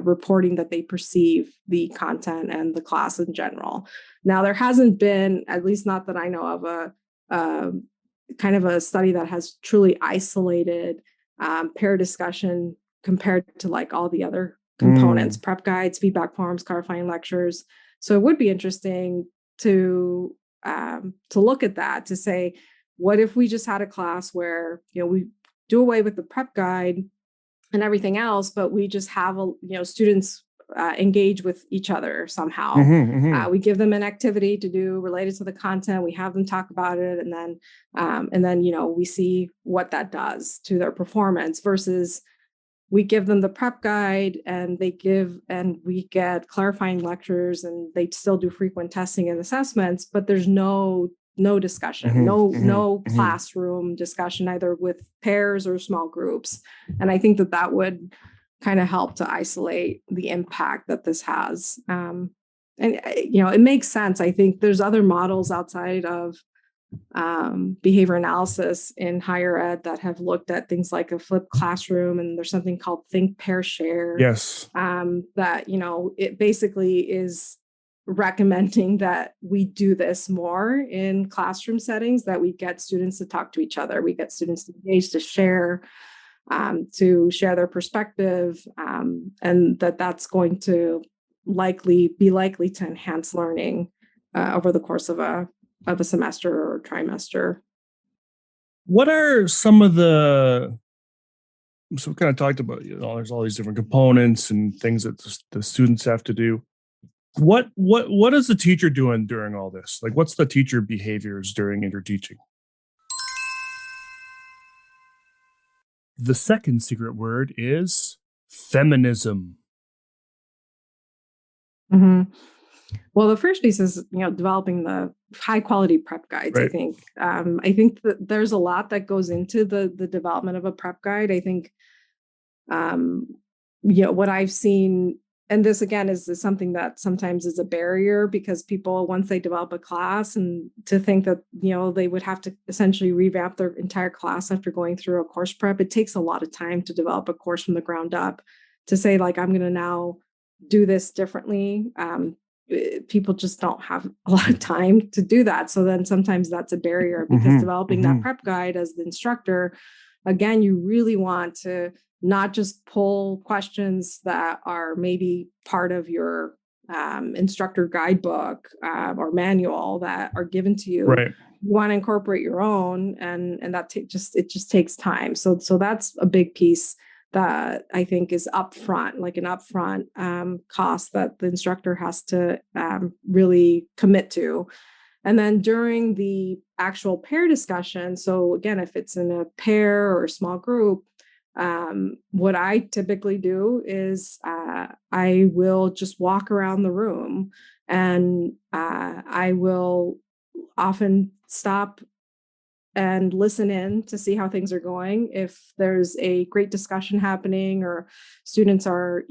reporting that they perceive the content and the class in general. Now, there hasn't been, at least not that I know of, a kind of a study that has truly isolated pair discussion compared to like all the other components, prep guides, feedback forms, clarifying lectures. So it would be interesting to look at that, to say, what if we just had a class where we do away with the prep guide and everything else, but we just have students engage with each other somehow. We give them an activity to do related to the content. We have them talk about it, and then we see what that does to their performance. Versus we give them the prep guide and we get clarifying lectures, and they still do frequent testing and assessments, but there's no discussion, no classroom discussion, either with pairs or small groups. And I think that would kind of help to isolate the impact that this has. And it makes sense. I think there's other models outside of behavior analysis in higher ed that have looked at things like a flipped classroom, and there's something called think, pair, share. Yes. That it basically is recommending that we do this more in classroom settings, that we get students to talk to each other, we get students to engage, to share their perspective, and that's going to likely to enhance learning over the course of a semester or trimester. What are some of so we kind of talked about, there's all these different components and things that the students have to do. What is the teacher doing during all this? Like, what's the teacher behaviors during interteaching? The second secret word is feminism. Well, the first piece is, developing the high quality prep guides. Right. I think that there's a lot that goes into the development of a prep guide. I think, what I've seen this again is something that sometimes is a barrier, because people, once they develop a class, and to think that, they would have to essentially revamp their entire class after going through a course prep. It takes a lot of time to develop a course from the ground up. To say, like, I'm going to now do this differently. People just don't have a lot of time to do that. So then sometimes that's a barrier, because developing that prep guide as the instructor, again, you really want to not just pull questions that are maybe part of your instructor guidebook or manual that are given to you. Right. You want to incorporate your own, and that it just takes time. So that's a big piece that I think is upfront, like an upfront cost that the instructor has to really commit to. And then during the actual pair discussion, so again, if it's in a pair or a small group, what I typically do is I will just walk around the room, and I will often stop and listen in to see how things are going. If there's a great discussion happening, or students are,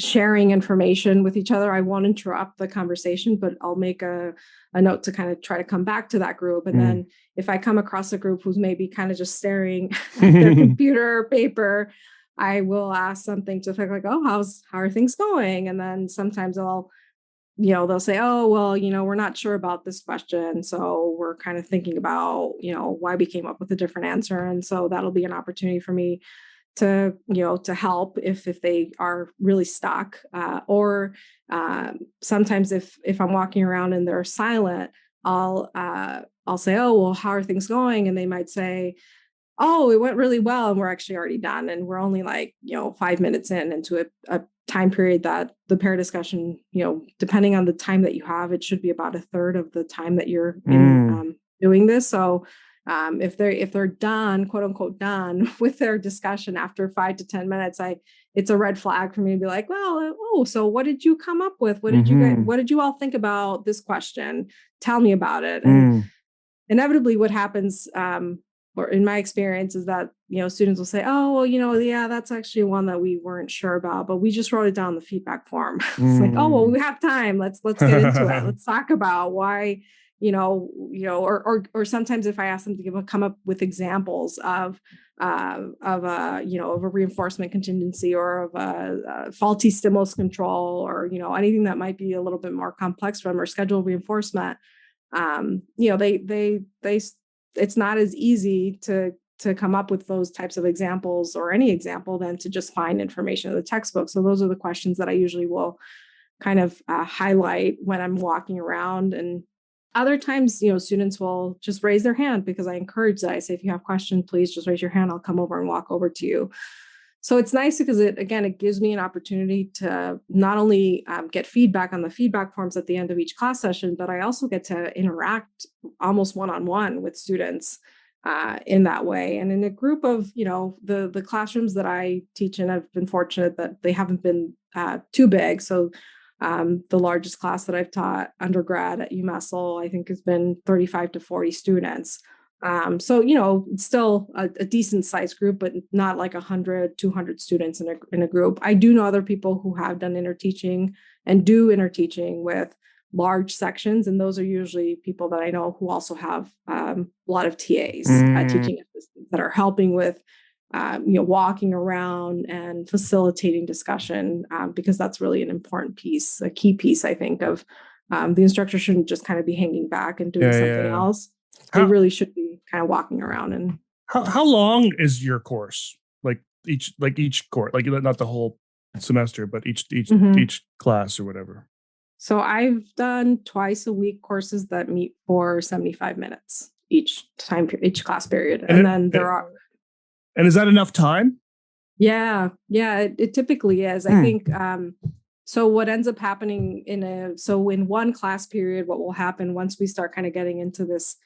sharing information with each other, I won't interrupt the conversation, but I'll make a note to kind of try to come back to that group. And then if I come across a group who's maybe kind of just staring at their computer or paper, I will ask something to think like, oh, how are things going? And then sometimes they'll say, oh, well, we're not sure about this question. So we're kind of thinking about, why we came up with a different answer. And so that'll be an opportunity for me to help if they are really stuck. Or sometimes if I'm walking around and they're silent, I'll say, oh, well, how are things going? And they might say, oh, it went really well, and we're actually already done. And we're only 5 minutes into a time period that the pair discussion, depending on the time that you have, it should be about a third of the time that you're doing this. So if they're done, quote unquote, done with their discussion after 5 to 10 minutes, it's a red flag for me to be like, well, so what did you come up with? What did you all think about this question? Tell me about it. And inevitably what happens, or in my experience, is that, students will say, oh, well, yeah, that's actually one that we weren't sure about, but we just wrote it down in the feedback form. It's like, oh, well, we have time. Let's get into it. Let's talk about why, or sometimes if I ask them to come up with examples of a reinforcement contingency, or of a faulty stimulus control, or, anything that might be a little bit more complex for them, or schedule reinforcement, it's not as easy to come up with those types of examples, or any example, than to just find information in the textbook. So those are the questions that I usually will kind of highlight when I'm walking around. And other times, students will just raise their hand, because I encourage that. I say, if you have questions, please just raise your hand. I'll come over and walk over to you. So it's nice, because it gives me an opportunity to not only get feedback on the feedback forms at the end of each class session, but I also get to interact almost one-on-one with students in that way. And in a group of, the classrooms that I teach in, I've been fortunate that they haven't been too big. So the largest class that I've taught undergrad at UMassel, I think, has been 35 to 40 students. So, it's still a decent sized group, but not like 100, 200 students in a group. I do know other people who have done interteaching and do interteaching with large sections. And those are usually people that I know who also have a lot of TAs, teaching assistants, that are helping with, walking around and facilitating discussion, because that's really an important piece, a key piece, I think, of the instructor shouldn't just kind of be hanging back and doing something else. They really should be kind of walking around. And how long is your course? Each course, not the whole semester, but each class or whatever. So I've done twice a week courses that meet for 75 minutes each class period. And then there are. And is that enough time? Yeah, it typically is. I think, so what ends up happening in one class period, what will happen once we start kind of getting into this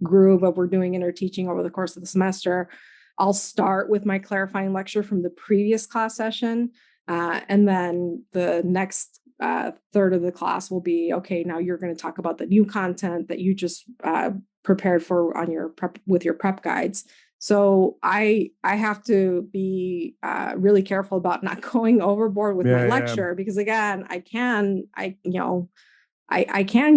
groove of we're doing interteaching over the course of the semester, I'll start with my clarifying lecture from the previous class session. And then the next third of the class will be, okay, now you're going to talk about the new content that you just prepared for on your prep with your prep guides. So I have to be really careful about not going overboard with my lecture, because again, I can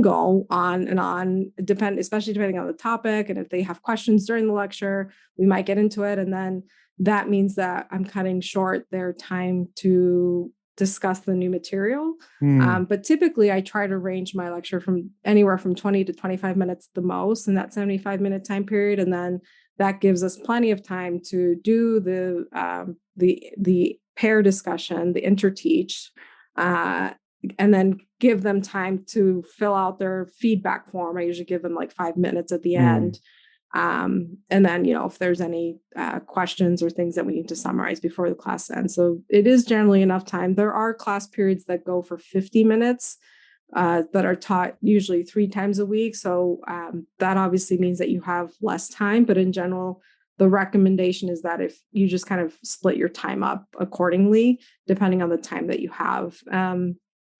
go on and on, especially depending on the topic. And if they have questions during the lecture, we might get into it. And then that means that I'm cutting short their time to discuss the new material. But typically I try to range my lecture from anywhere from 20 to 25 minutes the most in that 75-minute time period. And then that gives us plenty of time to do the pair discussion, the interteach, and then give them time to fill out their feedback form. I usually give them like 5 minutes at the end. And then, if there's any questions or things that we need to summarize before the class ends. So it is generally enough time. There are class periods that go for 50 minutes that are taught usually 3 times a week. So that obviously means that you have less time. But in general, the recommendation is that if you just kind of split your time up accordingly, depending on the time that you have.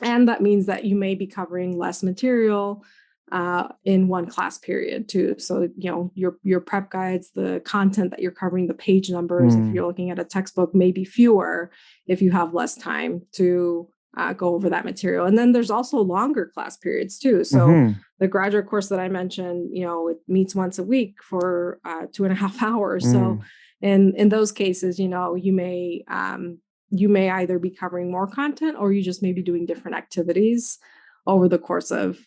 And that means that you may be covering less material in one class period too. So, your prep guides, the content that you're covering, the page numbers, if you're looking at a textbook, may be fewer if you have less time to go over that material. And then there's also longer class periods too. So the graduate course that I mentioned, it meets once a week for 2.5 hours. So in those cases, you may either be covering more content, or you just may be doing different activities over the course of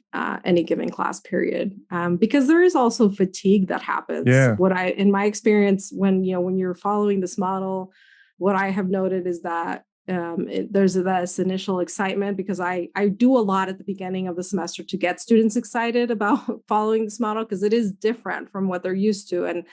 any given class period, because there is also fatigue that happens. In my experience, when you're following this model, what I have noted is that there's this initial excitement, because I do a lot at the beginning of the semester to get students excited about following this model, because it is different from what they're used to. And,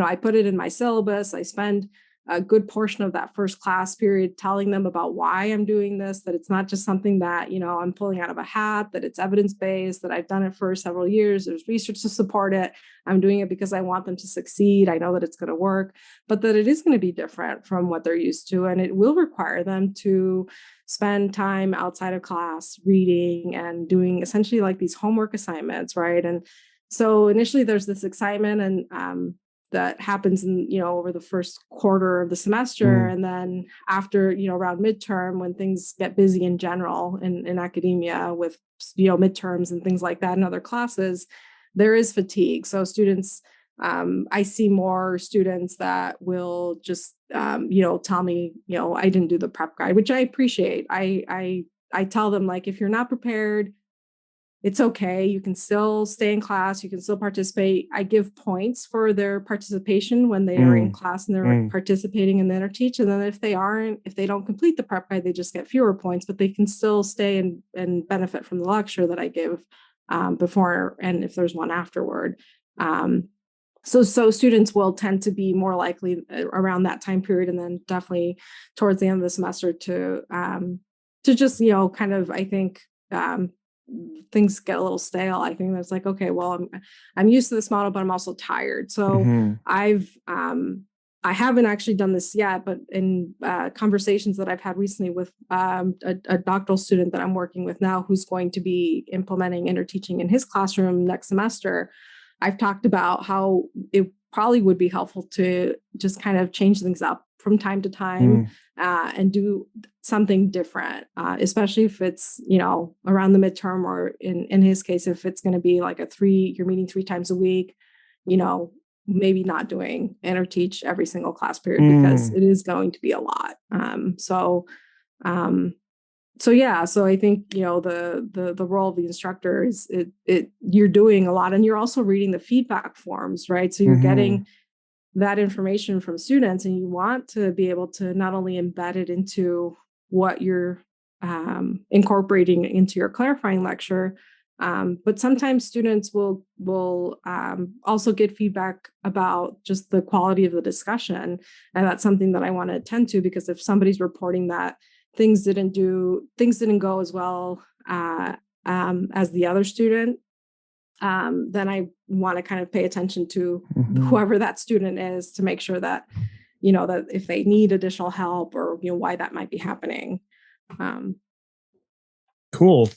I put it in my syllabus. I spend a good portion of that first class period telling them about why I'm doing this, that it's not just something that, I'm pulling out of a hat, that it's evidence-based, that I've done it for several years. There's research to support it. I'm doing it because I want them to succeed. I know that it's going to work, but that it is going to be different from what they're used to. And it will require them to spend time outside of class reading and doing essentially like these homework assignments, right? And so initially there's this excitement, and that happens in, over the first quarter of the semester. And then after, around midterm, when things get busy in general in academia with, midterms and things like that in other classes, there is fatigue. So students, I see more students that will just, tell me, I didn't do the prep guide, which I appreciate. I tell them, like, if you're not prepared, it's okay. You can still stay in class. You can still participate. I give points for their participation when they are in class and they're participating in the interteach. And then if they don't complete the prep guide, they just get fewer points, but they can still stay and benefit from the lecture that I give before, and if there's one afterward. So students will tend to be more likely around that time period, and then definitely towards the end of the semester to just, kind of, I think, things get a little stale. I think that's like, okay, well, I'm used to this model, but I'm also tired. So I haven't actually done this yet, but in conversations that I've had recently with a doctoral student that I'm working with now, who's going to be implementing interteaching in his classroom next semester, I've talked about how it probably would be helpful to just kind of change things up from time to time and do something different, especially if it's, around the midterm, or in his case, if it's going to be like you're meeting 3 times a week, maybe not doing interteach every single class period, because it is going to be a lot. So I think, the role of the instructor is you're doing a lot, and you're also reading the feedback forms, right? So you're getting that information from students, and you want to be able to not only embed it into what you're incorporating into your clarifying lecture, but sometimes students will also get feedback about just the quality of the discussion. And that's something that I want to attend to, because if somebody's reporting that things didn't go as well as the other student, then I want to kind of pay attention to whoever that student is, to make sure that, that if they need additional help, or, why that might be happening. Cool.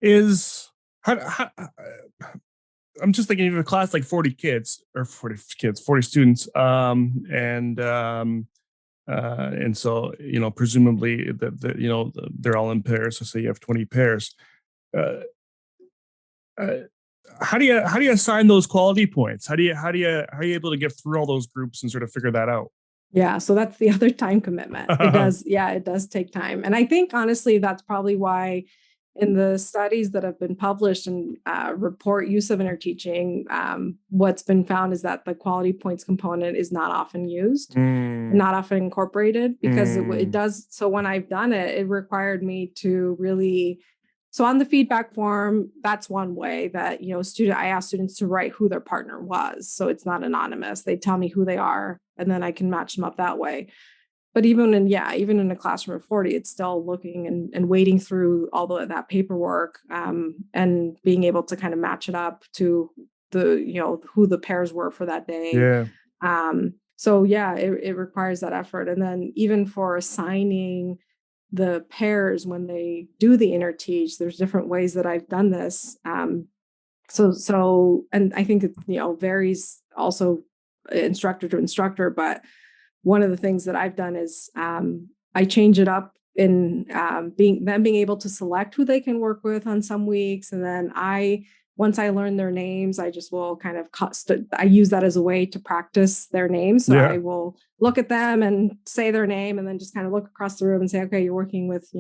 Is how I'm just thinking of a class like 40 kids or 40 students. And so, presumably they're all in pairs. So say you have 20 pairs. Uh, uh, how do you assign those quality points? How are you able to get through all those groups and sort of figure that out? Yeah, so that's the other time commitment. It does take time. And I think honestly, that's probably why in the studies that have been published and report use of interteaching, what's been found is that the quality points component is not often used, not often incorporated, because it does. So when I've done it, it required me to really. So on the feedback form, that's one way that, I ask students to write who their partner was. So it's not anonymous. They tell me who they are, and then I can match them up that way. But even in a classroom of 40, it's still looking and wading through all that paperwork, and being able to kind of match it up to who the pairs were for that day. Yeah. So yeah, it requires that effort. And then even for assigning the pairs when they do the interteach, there's different ways that I've done this. So and I think it varies also instructor to instructor, but one of the things that I've done is I change it up in being able to select who they can work with on some weeks. And then once I learn their names, I just will kind of I use that as a way to practice their names. So I will look at them and say their name, and then just kind of look across the room and say, okay, you're working with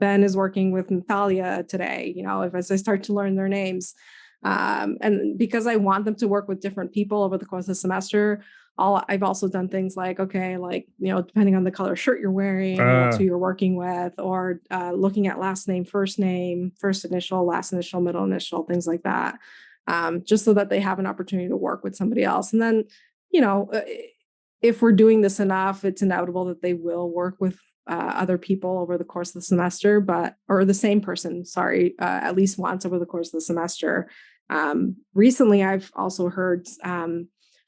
Ben is working with Natalia today, as I start to learn their names. And because I want them to work with different people over the course of the semester, I've also done things like, okay, depending on the color shirt you're wearing, that's who you're working with, or looking at last name, first initial, last initial, middle initial, things like that, just so that they have an opportunity to work with somebody else. And then, if we're doing this enough, it's inevitable that they will work with other people over the course of the semester, or the same person, at least once over the course of the semester. Recently, I've also heard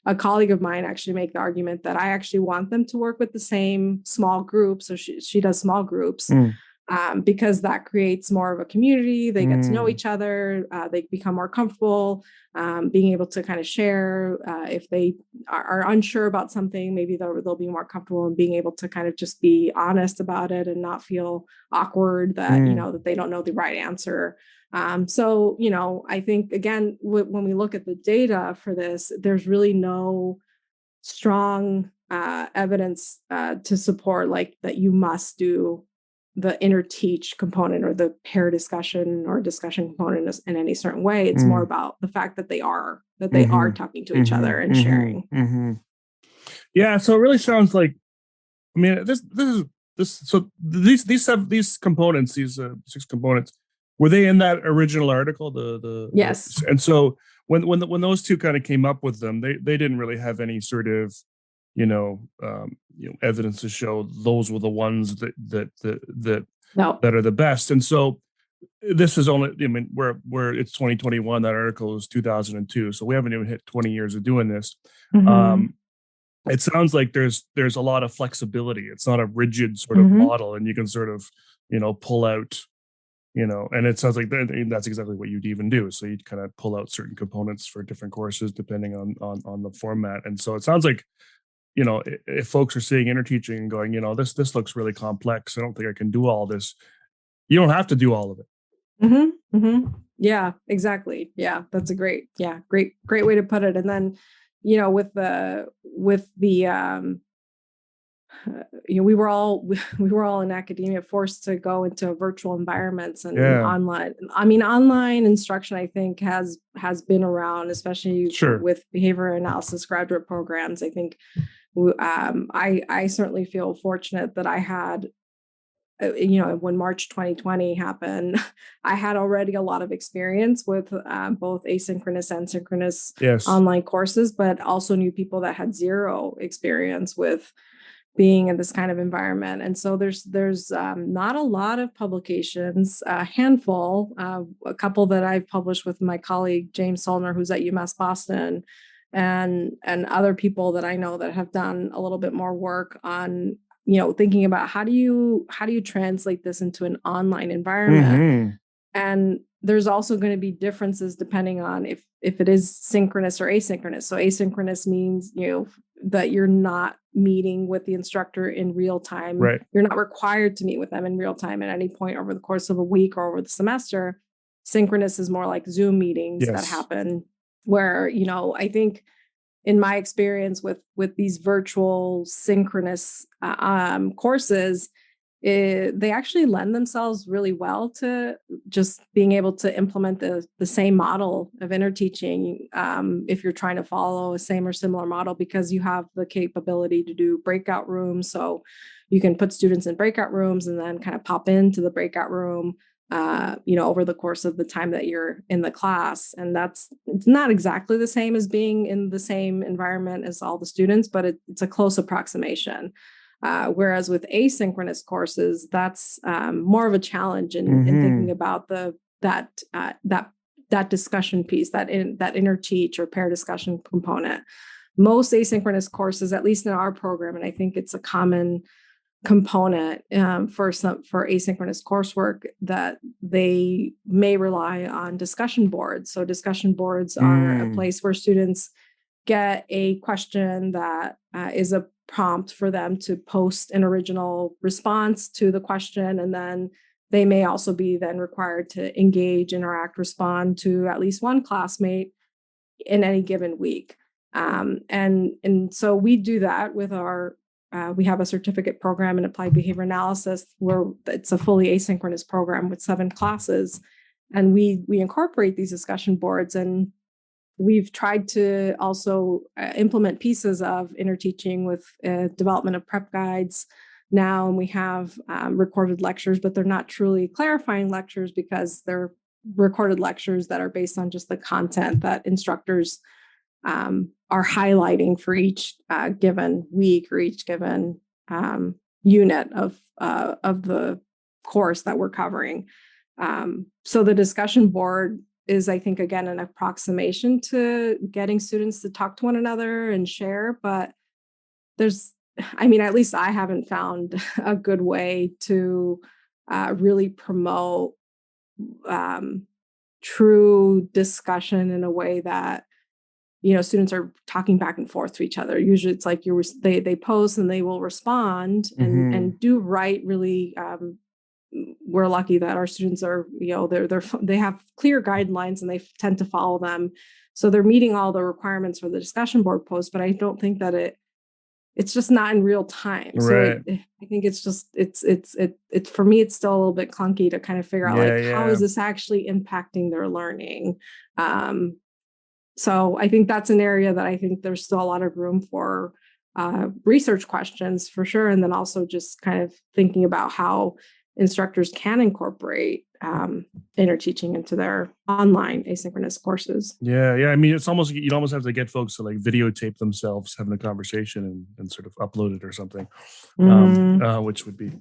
a colleague of mine actually make the argument that I actually want them to work with the same small group. So she does small groups because that creates more of a community. They get to know each other. They become more comfortable being able to kind of share. If they are unsure about something, maybe they'll be more comfortable in being able to kind of just be honest about it and not feel awkward that, that they don't know the right answer. So, I think, again, when we look at the data for this, there's really no strong evidence to support that you must do the interteach component or the pair discussion or discussion component in any certain way. It's more about the fact that they are talking to each other and sharing. Yeah. So it really sounds like, I mean, these components, these 6 components, were they in that original article? Yes. And so when those two kind of came up with them, they didn't really have any sort of evidence to show those were the ones that are the best. And so this is only, where it's 2021. That article is 2002, so we haven't even hit 20 years of doing this. It sounds like there's a lot of flexibility. It's not a rigid sort of model, and you can sort of pull out. And it sounds like that's exactly what you'd even do. So you'd kind of pull out certain components for different courses depending on the format. And so it sounds like, if folks are seeing interteaching and going, this looks really complex, I don't think I can do all this. You don't have to do all of it. Yeah, exactly. Yeah, that's a great way to put it. And then, with the we were all in academia forced to go into virtual environments and online. I mean, online instruction, I think has been around, especially with behavior analysis graduate programs. I think I certainly feel fortunate that I had, when March 2020 happened, I had already a lot of experience with both asynchronous and synchronous online courses, but also knew people that had zero experience with being in this kind of environment. And so there's not a lot of publications, a handful, a couple that I've published with my colleague, James Solner, who's at UMass Boston, and other people that I know that have done a little bit more work on, thinking about how do you translate this into an online environment. And there's also going to be differences depending on if it is synchronous or asynchronous. So asynchronous means, that you're not meeting with the instructor in real time. Right. You're not required to meet with them in real time at any point over the course of a week or over the semester. Synchronous is more like Zoom meetings that happen where, I think in my experience with these virtual synchronous courses, they actually lend themselves really well to just being able to implement the same model of interteaching if you're trying to follow a same or similar model, because you have the capability to do breakout rooms. So you can put students in breakout rooms and then kind of pop into the breakout room over the course of the time that you're in the class. And it's not exactly the same as being in the same environment as all the students, but it's a close approximation. Whereas with asynchronous courses, that's more of a challenge in thinking about that discussion piece, that interteach or pair discussion component. Most asynchronous courses, at least in our program, and I think it's a common component for asynchronous coursework, that they may rely on discussion boards. So discussion boards are a place where students get a question that is a prompt for them to post an original response to the question. And then they may also be then required to engage, interact, respond to at least one classmate in any given week. And so we do that with we have a certificate program in applied behavior analysis where it's a fully asynchronous program with 7 classes. And we incorporate these discussion boards, and we've tried to also implement pieces of interteaching with development of prep guides now. And we have recorded lectures, but they're not truly clarifying lectures because they're recorded lectures that are based on just the content that instructors are highlighting for each given week or each given unit of the course that we're covering. So the discussion board is, I think, again, an approximation to getting students to talk to one another and share. But at least I haven't found a good way to really promote true discussion in a way that, students are talking back and forth to each other. Usually it's like they post and they will respond and do write really. We're lucky that our students are, they have clear guidelines and they tend to follow them. So they're meeting all the requirements for the discussion board post, but I don't think that it's just not in real time. Right. So I think it's just, it's for me, it's still a little bit clunky to kind of figure out how is this actually impacting their learning? So I think that's an area that I think there's still a lot of room for research questions for sure. And then also just kind of thinking about how instructors can incorporate interteaching into their online asynchronous courses. Yeah. I mean, it's almost, you'd almost have to get folks to like videotape themselves having a conversation and sort of upload it or something, which would be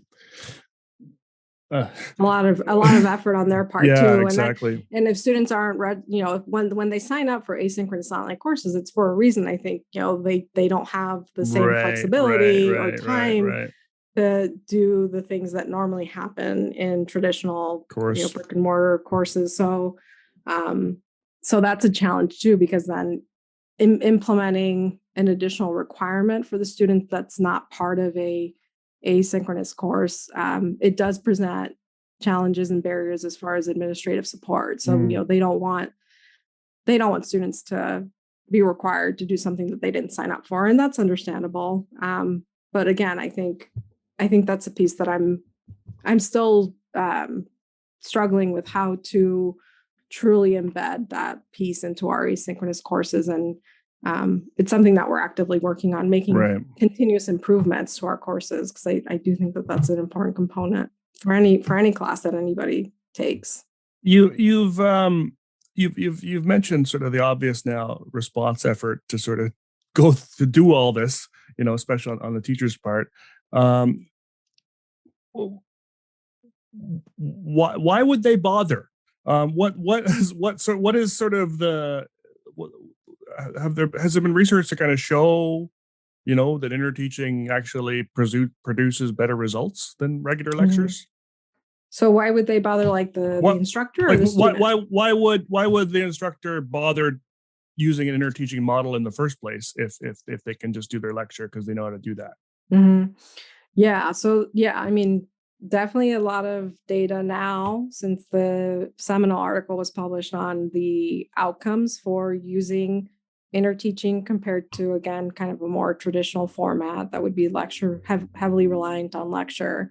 a lot of effort on their part too. Yeah, exactly. And if students aren't read, when they sign up for asynchronous online courses, it's for a reason. I think, they don't have the same flexibility or time to do the things that normally happen in traditional brick and mortar courses. So that's a challenge too, because then implementing an additional requirement for the student that's not part of a asynchronous course, it does present challenges and barriers as far as administrative support. So they don't want students to be required to do something that they didn't sign up for, and that's understandable. But again, I think that's a piece that I'm still struggling with, how to truly embed that piece into our asynchronous courses. And it's something that we're actively working on, making continuous improvements to our courses, because I do think that that's an important component for any class that anybody takes. You've mentioned sort of the obvious now response effort to sort of go to do all this, especially on the teacher's part. Why would they bother? Has there been research to kind of show, that interteaching actually produces better results than regular lectures? So why would they bother, like the instructor or like, the student? why would the instructor bother using an interteaching model in the first place if they can just do their lecture because they know how to do that? Mm-hmm. Yeah. So yeah, I mean, definitely a lot of data now since the seminal article was published on the outcomes for using interteaching compared to, again, kind of a more traditional format that would be lecture, heavily reliant on lecture.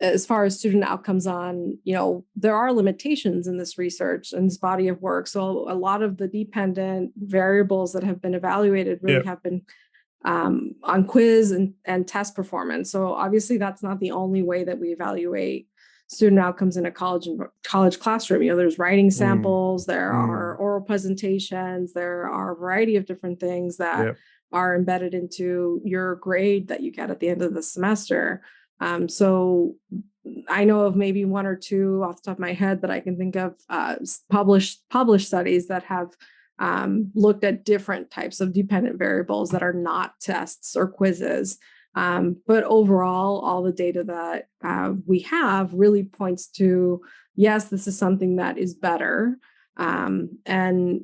As far as student outcomes on, there are limitations in this research and this body of work. So a lot of the dependent variables that have been evaluated really have been on quiz and test performance. So obviously that's not the only way that we evaluate student outcomes in a college classroom. There's writing samples, there are oral presentations, there are a variety of different things that are embedded into your grade that you get at the end of the semester. So I know of maybe one or two off the top of my head that I can think of published studies that have looked at different types of dependent variables that are not tests or quizzes. But overall, all the data that we have really points to, yes, this is something that is better. And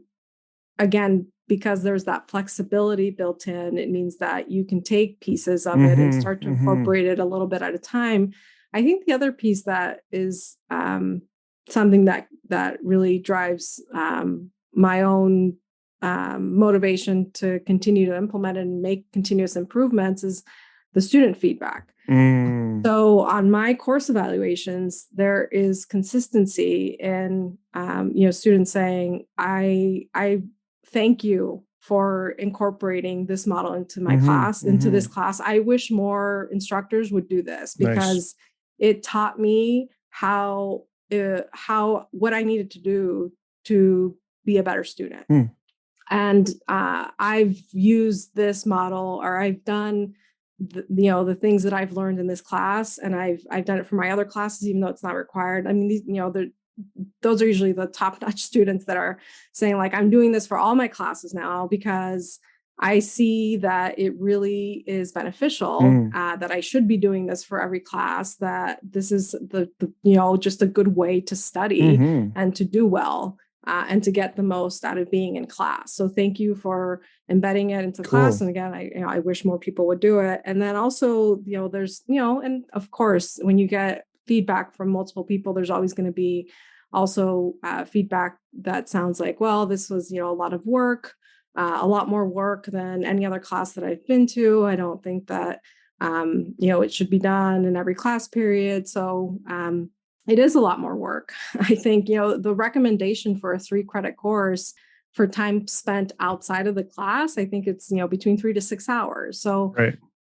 again, because there's that flexibility built in, it means that you can take pieces of it and start to incorporate it a little bit at a time. I think the other piece that is something that really drives my own motivation to continue to implement and make continuous improvements is the student feedback. So on my course evaluations, there is consistency in students saying, I thank you for incorporating this model into my class, into this class. I wish more instructors would do this because it taught me how what I needed to do to be a better student. And I've used this model, or I've done the things that I've learned in this class, and I've done it for my other classes, even though it's not required. I mean, these, those are usually the top-notch students that are saying, like, I'm doing this for all my classes now because I see that it really is beneficial, that I should be doing this for every class, that this is the just a good way to study and to do well. And to get the most out of being in class. So thank you for embedding it into class. And again, I wish more people would do it. And then also, there's, and of course, when you get feedback from multiple people, there's always going to be also feedback that sounds like, well, this was, a lot of work, a lot more work than any other class that I've been to. I don't think that, it should be done in every class period. So, it is a lot more work. I think, the recommendation for a 3-credit course for time spent outside of the class, I think it's, between 3 to 6 hours. So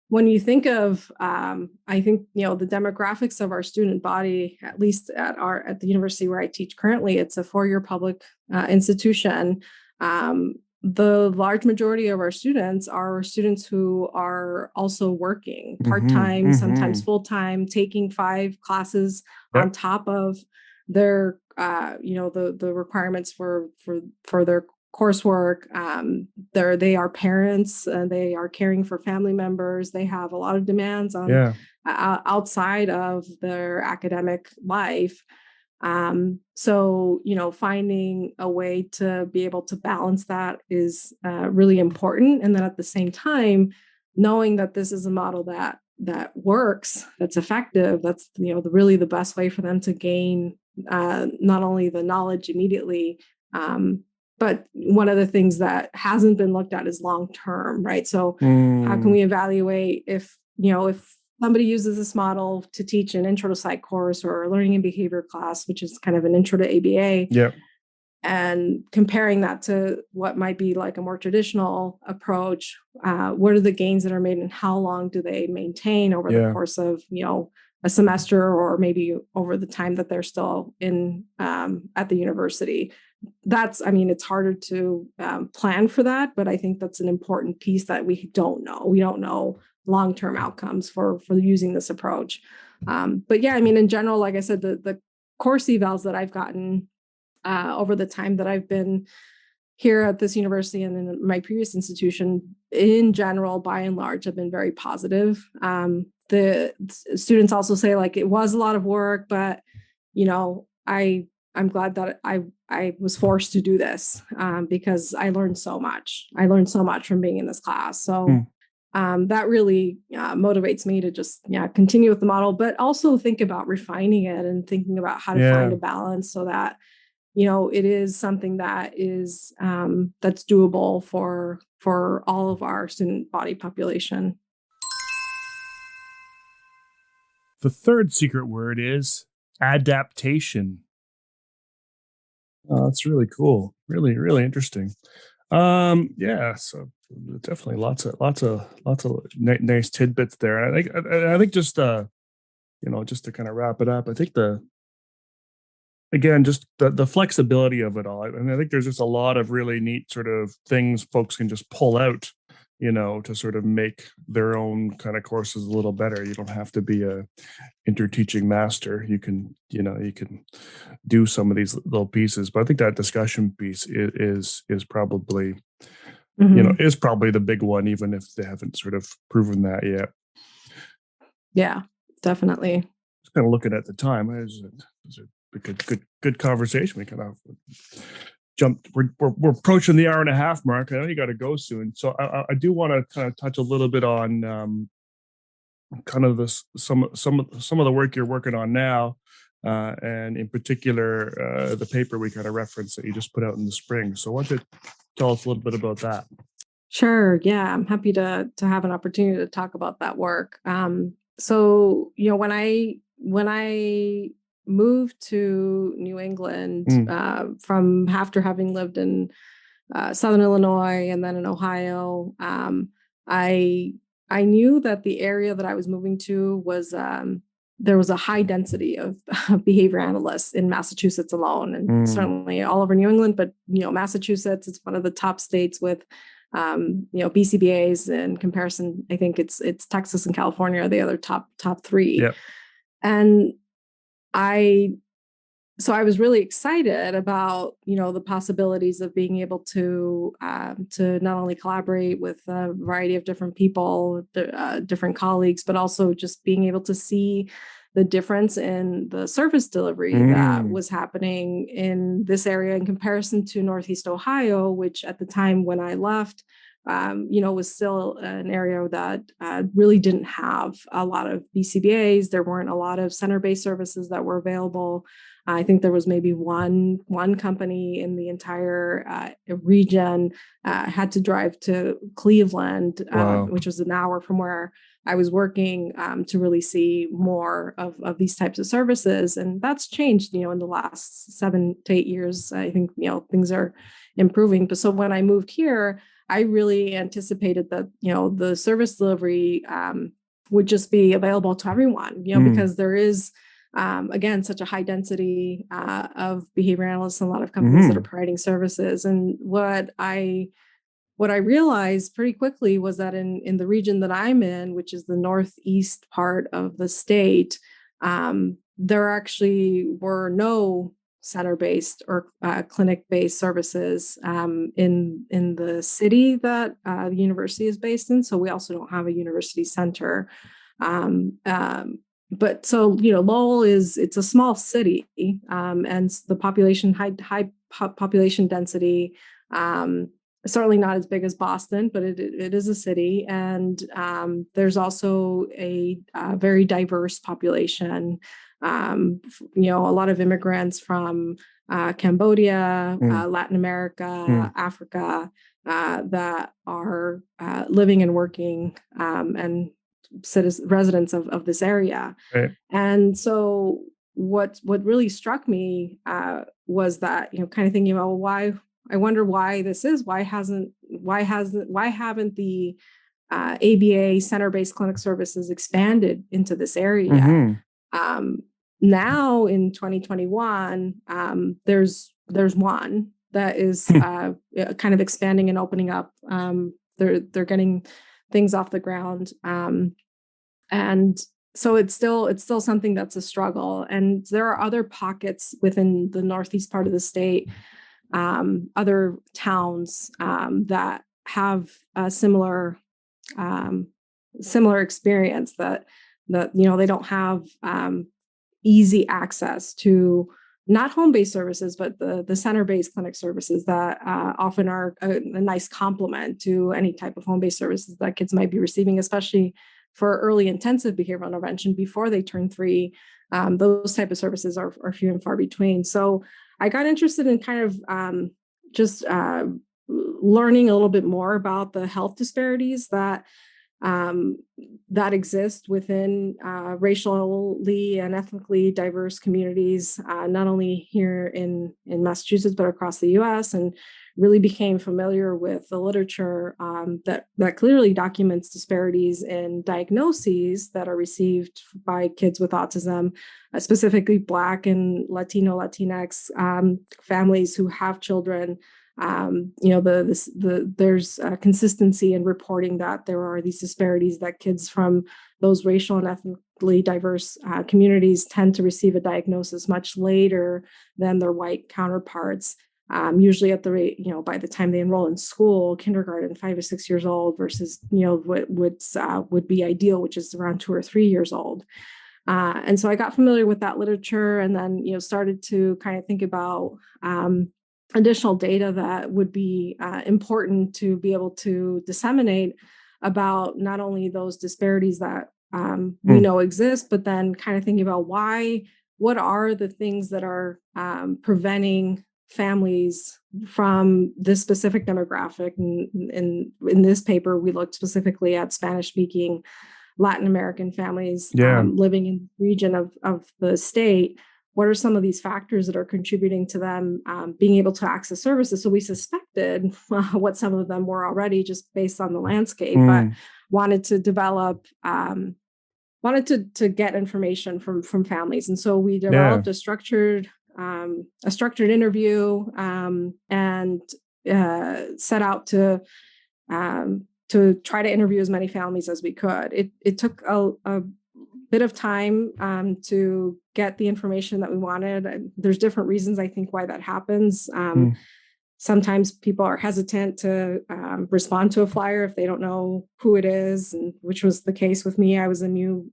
when you think of, I think, the demographics of our student body, at least at the university where I teach currently, it's a 4-year public institution. The large majority of our students are students who are also working part-time, sometimes full-time, taking 5 classes on top of their, the requirements for their coursework. They are parents, they are caring for family members. They have a lot of demands on outside of their academic life. So, finding a way to be able to balance that is really important. And then at the same time, knowing that this is a model that works, that's effective, that's, really the best way for them to gain not only the knowledge immediately, but one of the things that hasn't been looked at is long-term, right? So how can we evaluate if somebody uses this model to teach an intro to psych course or a learning and behavior class, which is kind of an intro to ABA, and comparing that to what might be like a more traditional approach, what are the gains that are made and how long do they maintain over the course of, a semester or maybe over the time that they're still in at the university? It's harder to plan for that, but I think that's an important piece that we don't know. We don't know long-term outcomes for using this approach. But yeah, in general, like I said, the course evals that I've gotten over the time that I've been here at this university and in my previous institution, in general, by and large, have been very positive. the students also say like it was a lot of work, but I'm glad that I was forced to do this because I learned so much. I learned so much from being in this class. So that really motivates me to just continue with the model, but also think about refining it and thinking about how to find a balance so that it is something that is that's doable for all of our student body population. The third secret word is adaptation. Oh, that's really cool. Really, really interesting. So definitely lots of nice tidbits there. I think just just to kind of wrap it up, I think just the flexibility of it all. I mean, I think there's just a lot of really neat sort of things folks can just pull out, to sort of make their own kind of courses a little better. You don't have to be a interteaching master. You can do some of these little pieces. But I think that discussion piece is probably, is probably the big one, even if they haven't sort of proven that yet. Yeah, definitely. Just kind of looking at the time. It was a good conversation. We kind of jumped. We're approaching the hour and a half mark. I know you got to go soon, so I do want to kind of touch a little bit on kind of some of the work you're working on now, and in particular the paper we kind of referenced that you just put out in the spring. So why don't you tell us a little bit about that? Sure. Yeah, I'm happy to have an opportunity to talk about that work. So when I moved to New England from after having lived in Southern Illinois and then in Ohio, I knew that the area that I was moving to was there was a high density of behavior analysts in Massachusetts alone, and certainly all over New England. But Massachusetts is one of the top states with BCBAs. In comparison, I think it's Texas and California are the other top three. Yep. And so I was really excited about, the possibilities of being able to not only collaborate with a variety of different people, different colleagues, but also just being able to see the difference in the service delivery that was happening in this area in comparison to Northeast Ohio, which at the time when I left, was still an area that really didn't have a lot of BCBAs. There weren't a lot of center-based services that were available. I think there was maybe one company in the entire region. Had to drive to Cleveland, which was an hour from where I was working, to really see more of these types of services. And that's changed, in the last 7 to 8 years. I think, things are improving. But so when I moved here, I really anticipated that, the service delivery would just be available to everyone, because there is, again, such a high density of behavior analysts and a lot of companies that are providing services. And what I realized pretty quickly was that in the region that I'm in, which is the northeast part of the state, there actually were no center-based or clinic-based services in the city that the university is based in. So we also don't have a university center. But so, Lowell it's a small city, and the population, high population density, certainly not as big as Boston, but it is a city. And there's also a very diverse population, a lot of immigrants from Cambodia, Latin America, Africa, that are living and working and residents of this area. Right. And so what really struck me was that, kind of thinking about, well, I wonder why this is. Why haven't the ABA center-based clinic services expanded into this area? Now in 2021, there's one that is kind of expanding and opening up. They're getting things off the ground, and so it's still something that's a struggle. And there are other pockets within the northeast part of the state, other towns that have a similar experience, that that, they don't have easy access to not home-based services, but the center-based clinic services that often are a nice complement to any type of home-based services that kids might be receiving, especially for early intensive behavioral intervention before they turn 3. Those type of services are few and far between. So I got interested in kind of just learning a little bit more about the health disparities that exist within racially and ethnically diverse communities, not only here in Massachusetts, but across the US, and really became familiar with the literature that clearly documents disparities in diagnoses that are received by kids with autism, specifically Black and Latino, Latinx families who have children. There's consistency in reporting that there are these disparities, that kids from those racial and ethnically diverse communities tend to receive a diagnosis much later than their white counterparts, usually at the rate, by the time they enroll in school, kindergarten, 5 or 6 years old, versus, what would be ideal, which is around 2 or 3 years old. And so I got familiar with that literature, and then, started to kind of think about additional data that would be important to be able to disseminate about not only those disparities that we know exist, but then kind of thinking about what are the things that are preventing families from this specific demographic. And in this paper, we looked specifically at Spanish-speaking Latin American families living in the region of the state. What are some of these factors that are contributing to them being able to access services? So we suspected what some of them were already, just based on the landscape, but wanted to develop, wanted to get information from families. And so we developed a structured interview and set out to try to interview as many families as we could. It took a bit of time to get the information that we wanted. There's different reasons, I think, why that happens. Sometimes people are hesitant to respond to a flyer if they don't know who it is, and which was the case with me. I was a new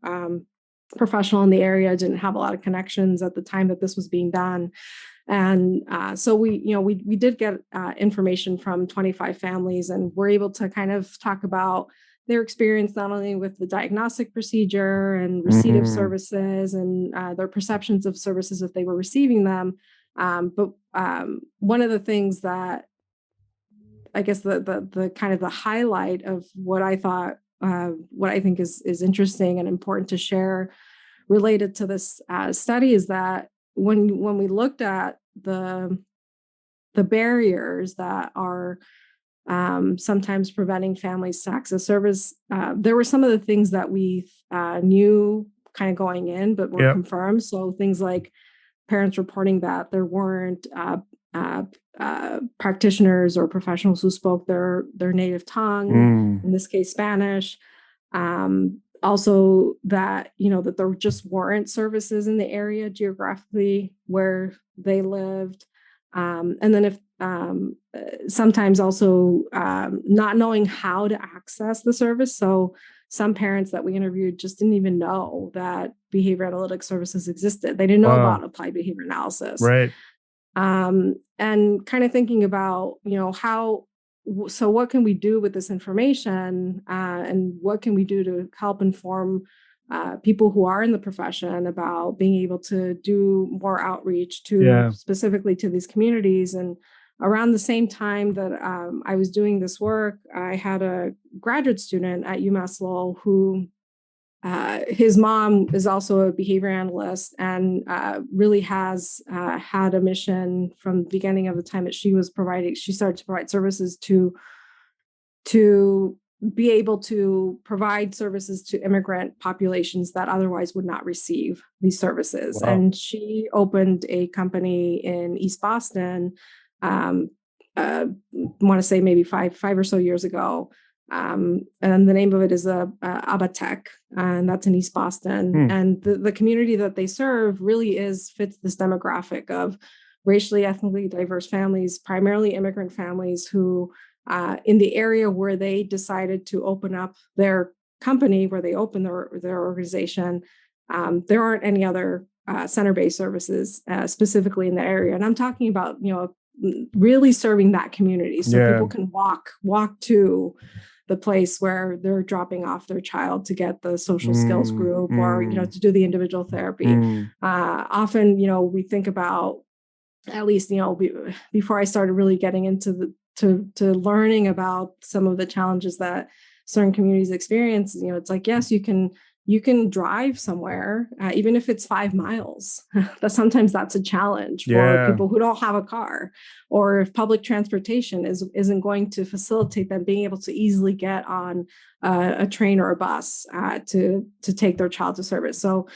professional in the area, didn't have a lot of connections at the time that this was being done. And so we did get information from 25 families, and we're able to kind of talk about their experience not only with the diagnostic procedure and receipt of services and their perceptions of services if they were receiving them. But one of the things that I guess the kind of the highlight of what I thought, what I think is interesting and important to share related to this study is that when we looked at the barriers that are sometimes preventing families to access service, there were some of the things that we knew kind of going in, but were confirmed. So things like parents reporting that there weren't practitioners or professionals who spoke their native tongue, in this case, Spanish. Also that, that there just weren't services in the area geographically where they lived. And then if sometimes also not knowing how to access the service. So some parents that we interviewed just didn't even know that behavior analytics services existed. They didn't know about applied behavior analysis. Right. And kind of thinking about, so what can we do with this information and what can we do to help inform people who are in the profession about being able to do more outreach to specifically to these communities. And around the same time that I was doing this work, I had a graduate student at UMass Lowell who his mom is also a behavior analyst and really has had a mission from the beginning of the time that she started to provide services to be able to provide services to immigrant populations that otherwise would not receive these services. Wow. And she opened a company in East Boston, I want to say maybe five or so years ago. And the name of it is Abatech, and that's in East Boston. And the community that they serve really fits this demographic of racially, ethnically diverse families, primarily immigrant families who in the area where they decided to open up their company where they opened their organization, there aren't any other center-based services specifically in the area. And I'm talking about, really serving that community so people can walk to the place where they're dropping off their child to get the social skills group or, to do the individual therapy. Often, we think about, at least, before I started really getting into to learning about some of the challenges that certain communities experience, it's like, yes, you can drive somewhere, even if it's 5 miles. Sometimes that's a challenge for people who don't have a car, or if public transportation isn't going to facilitate them being able to easily get on a train or a bus to take their child to service. So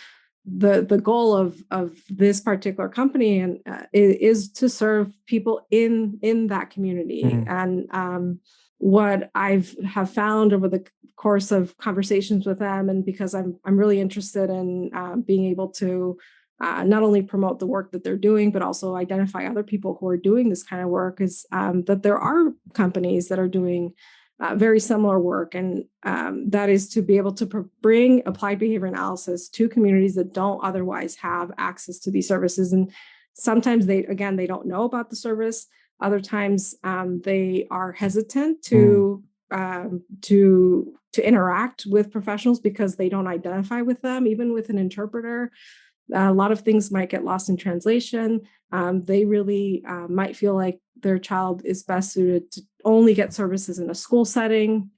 the goal of this particular company and is to serve people in that community. And what have found over the course of conversations with them, and because I'm really interested in being able to not only promote the work that they're doing, but also identify other people who are doing this kind of work, is that there are companies that are doing very similar work. And that is to be able to bring applied behavior analysis to communities that don't otherwise have access to these services. And sometimes they don't know about the service. Other times they are hesitant to interact with professionals because they don't identify with them, even with an interpreter. A lot of things might get lost in translation. They really might feel like their child is best suited to only get services in a school setting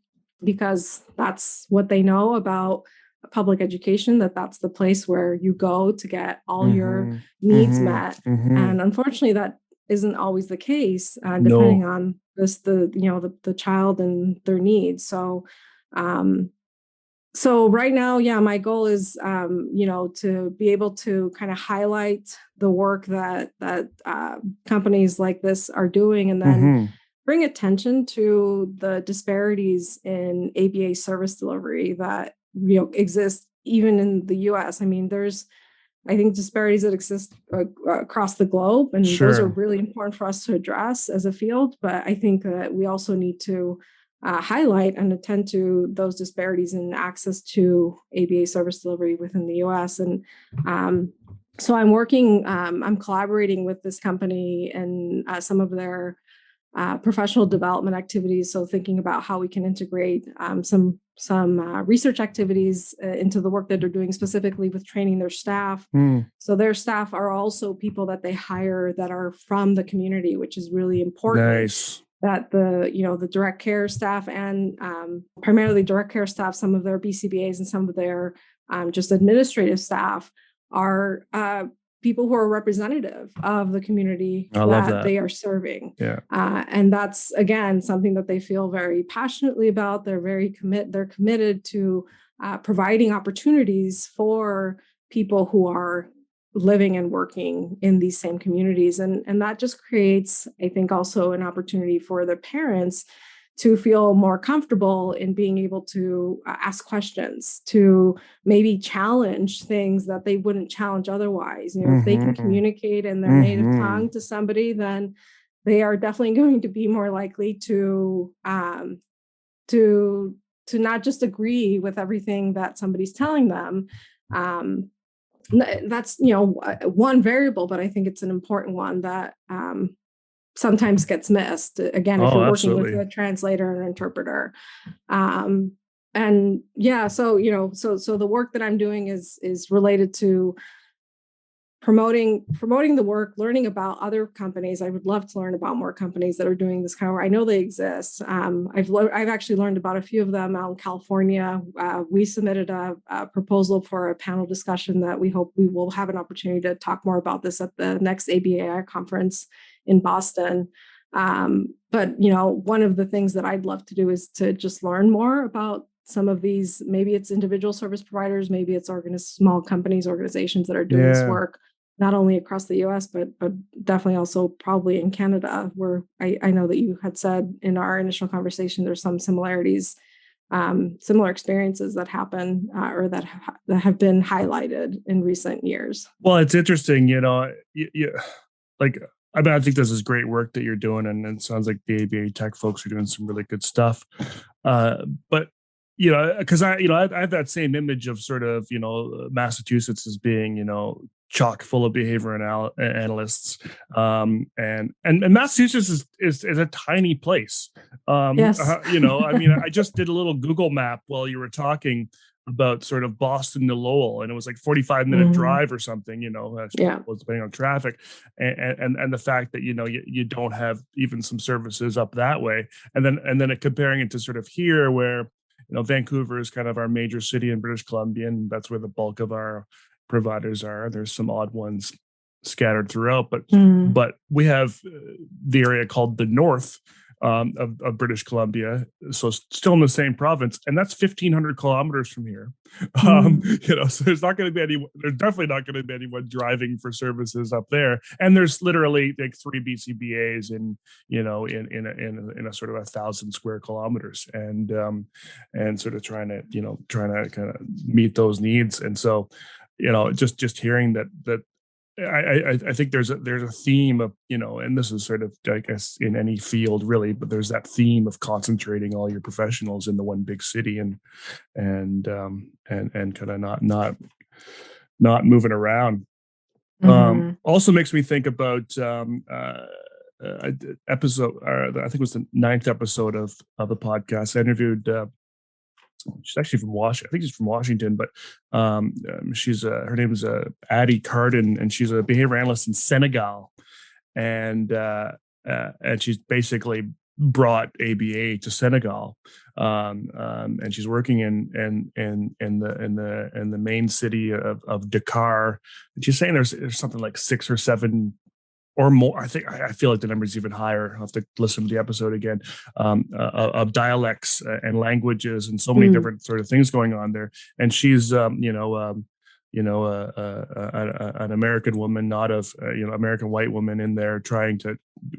because that's what they know about public education, that's the place where you go to get all your needs met. And unfortunately, that isn't always the case, depending on the child and their needs. So right now, my goal is, to be able to kind of highlight the work that companies like this are doing, and then bring attention to the disparities in ABA service delivery that exist even in the U.S. I mean, there's, I think, disparities that exist across the globe, and those are really important for us to address as a field. But I think that we also need to highlight and attend to those disparities in access to ABA service delivery within the U.S. And so I'm collaborating with this company and some of their professional development activities. So thinking about how we can integrate some research activities into the work that they're doing, specifically with training their staff. So their staff are also people that they hire that are from the community, which is really important. Nice. That the direct care staff and primarily direct care staff, some of their BCBAs and some of their just administrative staff are people who are representative of the community that they are serving. And that's, again, something that they feel very passionately about. They're committed to providing opportunities for people who are living and working in these same communities. And that just creates, I think, also an opportunity for the parents to feel more comfortable in being able to ask questions, to maybe challenge things that they wouldn't challenge otherwise. If they can communicate in their native tongue to somebody, then they are definitely going to be more likely to not just agree with everything that somebody's telling them. That's one variable, but I think it's an important one that sometimes gets missed. Again, if you're working with a translator and an interpreter. So the work that I'm doing is related to promoting the work, learning about other companies. I would love to learn about more companies that are doing this kind of work. I know they exist. I've actually learned about a few of them out in California. We submitted a proposal for a panel discussion that we hope we will have an opportunity to talk more about this at the next ABAI conference in Boston. But one of the things that I'd love to do is to just learn more about some of these. Maybe it's individual service providers, maybe it's small companies, organizations that are doing this work, not only across the US, but definitely also probably in Canada, where I know that you had said in our initial conversation, there's some similarities, similar experiences that happen or that have been highlighted in recent years. Well, it's interesting, I think this is great work that you're doing, and it sounds like the ABA Tech folks are doing some really good stuff. But because I have that same image of sort of, Massachusetts as being, chock full of behavior analysts. And Massachusetts is a tiny place. Yes. I just did a little Google map while you were talking about sort of Boston to Lowell, and it was like 45-minute drive or something, depending on traffic, and the fact that you don't have even some services up that way, and then comparing it to sort of here, where Vancouver is kind of our major city in British Columbia, and that's where the bulk of our providers are. There's some odd ones scattered throughout, but we have the area called the North of British Columbia, so still in the same province, and that's 1,500 kilometers from here. So there's definitely not going to be anyone driving for services up there, and there's literally like 3 BCBAs in a sort of 1,000 square kilometers, and sort of trying to kind of meet those needs, and so just hearing that. I think there's a theme of, and this is sort of, I guess, in any field really, but there's that theme of concentrating all your professionals in the one big city and kind of not moving around. Also makes me think about episode, I think it was the 9th episode of the podcast. I interviewed. She's actually from Washington. I think she's from Washington, but she's her name is Addie Cardin, and she's a behavior analyst in Senegal, and she's basically brought ABA to Senegal, and she's working in the main city of Dakar. And she's saying there's something like 6 or 7 or more. I feel like the number is even higher. I'll have to listen to the episode again, of dialects and languages and so many different sort of things going on there. And she's, an American woman, not of, American white woman in there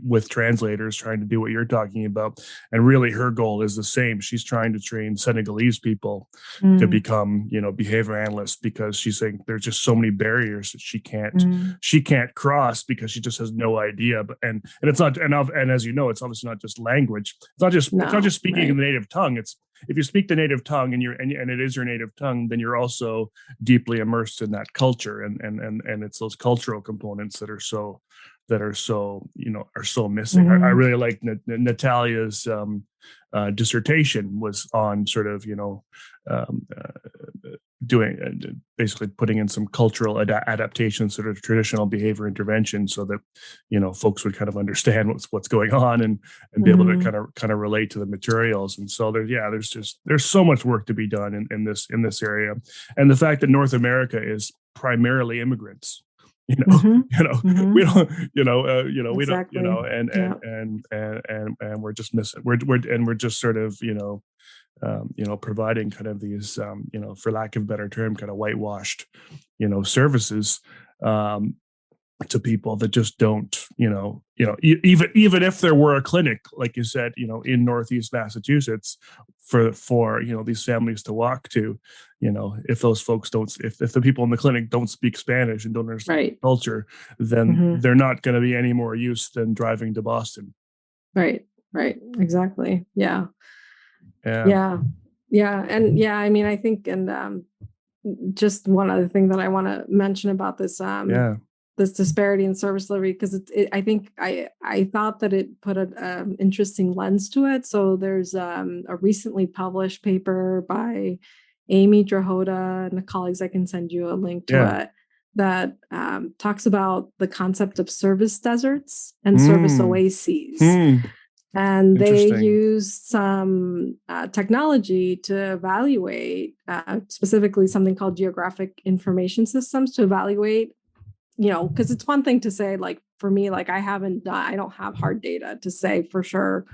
with translators, trying to do what you're talking about. And really her goal is the same. She's trying to train Senegalese people to become, behavior analysts, because she's saying there's just so many barriers that she can't cross, because she just has no idea. And it's not, and as you know, it's obviously not just language. It's not just speaking the native tongue. It's, if you speak the native tongue and it is your native tongue, then you're also deeply immersed in that culture, and it's those cultural components that are so missing. I really like Natalia's dissertation was on sort of doing basically putting in some cultural adaptations, sort of traditional behavior intervention, so that folks would kind of understand what's going on and be able to kind of relate to the materials. And so there's so much work to be done in this area, and the fact that North America is primarily immigrants. We don't, Exactly. and we're just missing. We're just sort of providing kind of these for lack of a better term, kind of whitewashed services to people that just don't even if there were a clinic, like you said, in Northeast Massachusetts for these families to walk to, if those folks if the people in the clinic don't speak Spanish and don't understand culture, then they're not going to be any more use than driving to Boston. Right exactly. Yeah. And I mean, I think, and just one other thing that I want to mention about this this disparity in service delivery, because I think I thought that it put an interesting lens to it. So there's a recently published paper by Amy Drahota and the colleagues. I can send you a link to it, that talks about the concept of service deserts and service oases. And they used some technology to evaluate, specifically something called geographic information systems, to evaluate, because it's one thing to say, like, for me, like, I don't have hard data to say for sure.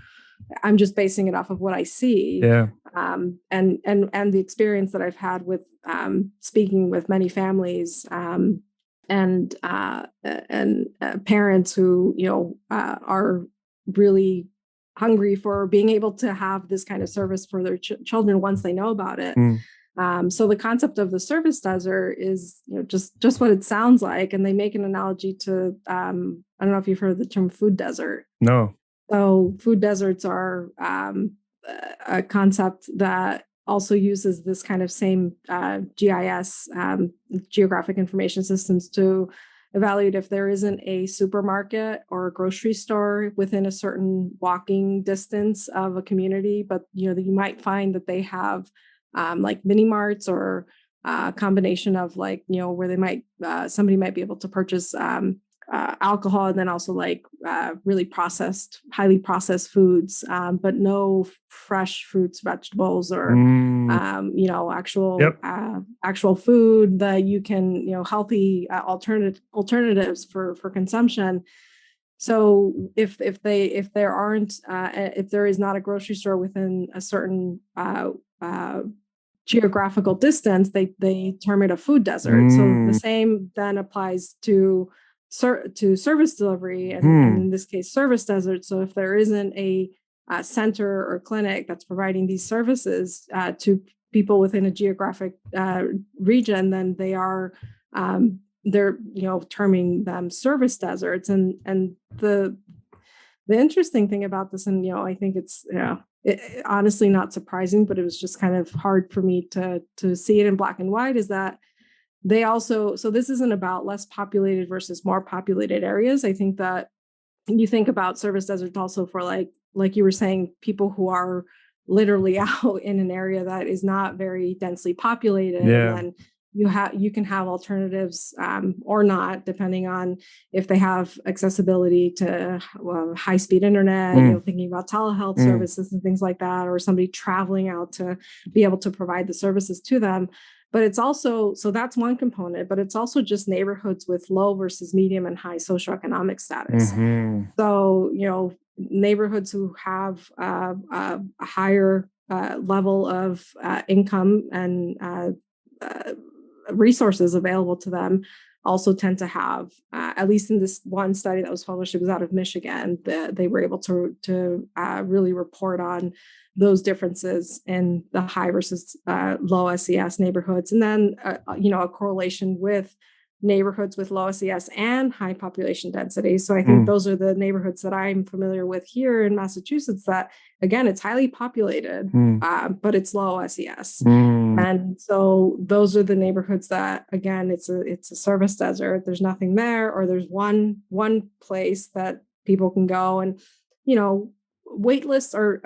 I'm just basing it off of what I see. And the experience that I've had with speaking with many families and parents who, are really hungry for being able to have this kind of service for their children once they know about it. So the concept of the service desert is, just what it sounds like. And they make an analogy to, I don't know if you've heard the term food desert. No. So food deserts are a concept that also uses this kind of same GIS, geographic information systems, to evaluate if there isn't a supermarket or a grocery store within a certain walking distance of a community. But, you might find that they have like mini marts or a combination of like, where they might, somebody might be able to purchase alcohol, and then also like really highly processed foods, but no fresh fruits, vegetables, or actual food that you can, healthy alternatives for consumption. So if there is not a grocery store within a certain geographical distance, they term it a food desert. So the same then applies to service delivery, and in this case, service desert. So if there isn't a center or clinic that's providing these services to people within a geographic region, then they're terming them service deserts. And the interesting thing about this, and I think it's honestly not surprising, but it was just kind of hard for me to see it in black and white, is that they also, so this isn't about less populated versus more populated areas. I think that you think about service deserts also for like you were saying, people who are literally out in an area that is not very densely populated. Yeah. And then you can have alternatives or not, depending on if they have accessibility to high-speed internet, thinking about telehealth services and things like that, or somebody traveling out to be able to provide the services to them. But it's also, so that's one component, but it's also just neighborhoods with low versus medium and high socioeconomic status. So, neighborhoods who have a higher level of income and resources available to them also tend to have, at least in this one study that was published, it was out of Michigan, they were able to really report on those differences in the high versus low SES neighborhoods. And then, a correlation with neighborhoods with low SES and high population density. So I think those are the neighborhoods that I'm familiar with here in Massachusetts, that, again, it's highly populated, but it's low SES. And so those are the neighborhoods that, again, it's a service desert. There's nothing there, or there's one place that people can go. And, wait lists are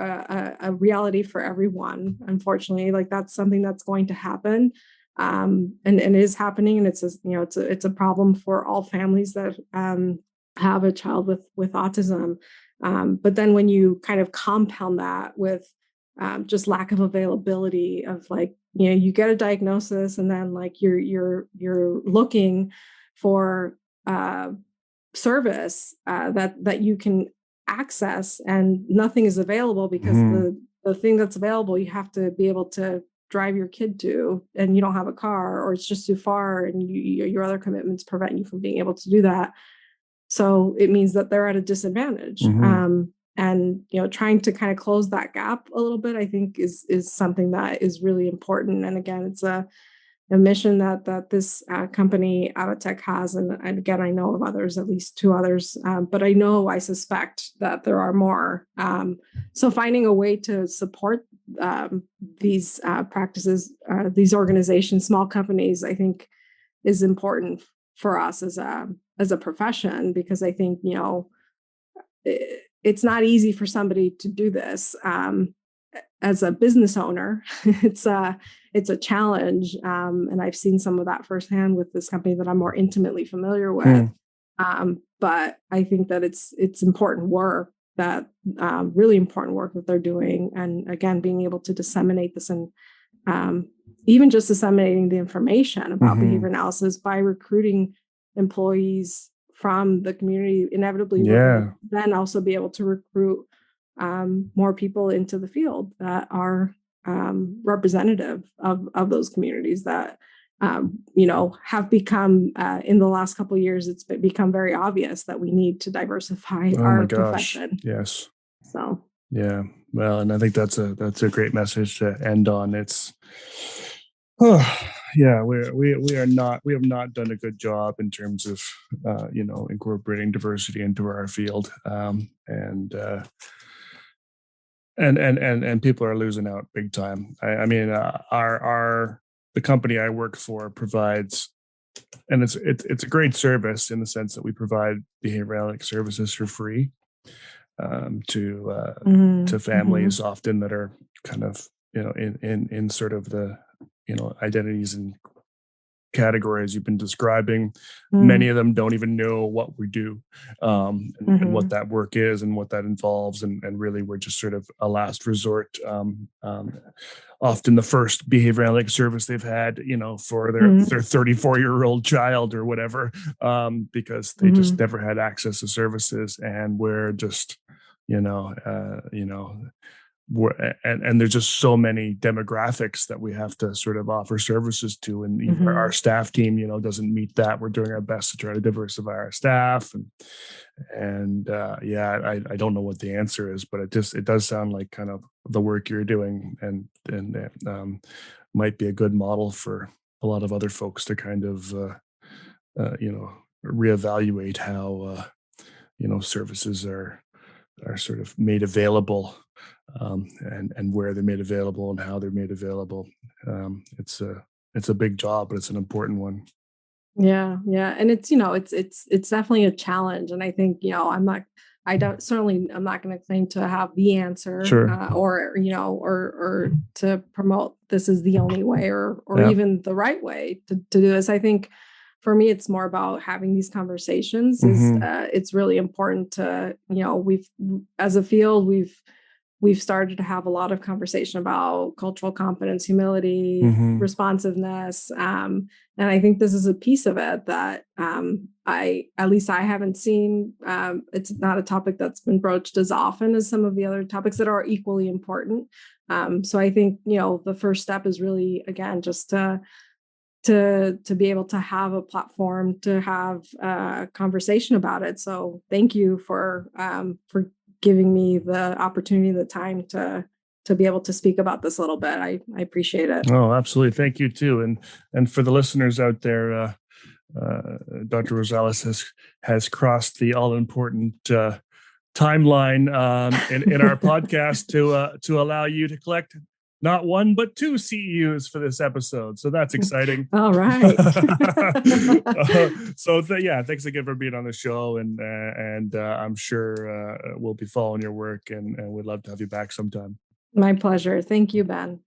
a reality for everyone, unfortunately. Like, that's something that's going to happen. And it is happening, and it's a problem for all families that have a child with autism. But then when you kind of compound that with just lack of availability of, like, you get a diagnosis, and then like you're looking for service that you can access, and nothing is available because the thing that's available, you have to be able to drive your kid to, and you don't have a car, or it's just too far, and your other commitments prevent you from being able to do that. So it means that they're at a disadvantage. And trying to kind of close that gap a little bit, I think is something that is really important. And again, it's a mission that this company Avitech has, and again, I know of others, at least 2 others, but I suspect that there are more. So finding a way to support these practices, these organizations, small companies, I think is important for us as a profession, because I think it's not easy for somebody to do this. As a business owner, it's a challenge, and I've seen some of that firsthand with this company that I'm more intimately familiar with. But I think that it's important work, that really important work that they're doing, and again, being able to disseminate this, and even just disseminating the information about behavior analysis by recruiting employees from the community, inevitably, then also be able to recruit more people into the field that are representative of those communities that have become, in the last couple of years, it's become very obvious that we need to diversify our profession. Yes. So yeah, well, and I think that's a great message to end on. It's we have not done a good job in terms of incorporating diversity into our field, and and people are losing out big time. I mean, the company I work for provides, and it's a great service in the sense that we provide behavioral analytic services for free to families often that are kind of, in sort of the, identities and categories you've been describing. Many of them don't even know what we do, and what that work is and what that involves, and really we're just sort of a last resort, often the first behavior analytic service they've had, for their 34-year-old child or whatever, because they just never had access to services, and we're just, and there's just so many demographics that we have to sort of offer services to, and our staff team, doesn't meet that. We're doing our best to try to diversify our staff, and I don't know what the answer is, but it does sound like kind of the work you're doing, and might be a good model for a lot of other folks to kind of reevaluate how services are sort of made available, and where they're made available and how they're made available. It's a big job, but it's an important one. Yeah, and it's definitely a challenge, and I think I'm not going to claim to have the answer, Sure. or to promote this is the only way or even the right way to do this. I think for me, it's more about having these conversations. It's really important to, as a field, we've started to have a lot of conversation about cultural competence, humility, responsiveness. And I think this is a piece of it that I haven't seen. It's not a topic that's been broached as often as some of the other topics that are equally important. So I think, the first step is really, again, just to be able to have a platform to have a conversation about it. So thank you for giving me the opportunity, the time to be able to speak about this a little bit. I appreciate it. Oh, absolutely. Thank you too. And for the listeners out there, Dr. Rosales has crossed the all important timeline in our podcast to allow you to collect not one, but 2 CEUs for this episode. So that's exciting. All right. Thanks again for being on the show. And I'm sure we'll be following your work, and we'd love to have you back sometime. My pleasure. Thank you, Ben.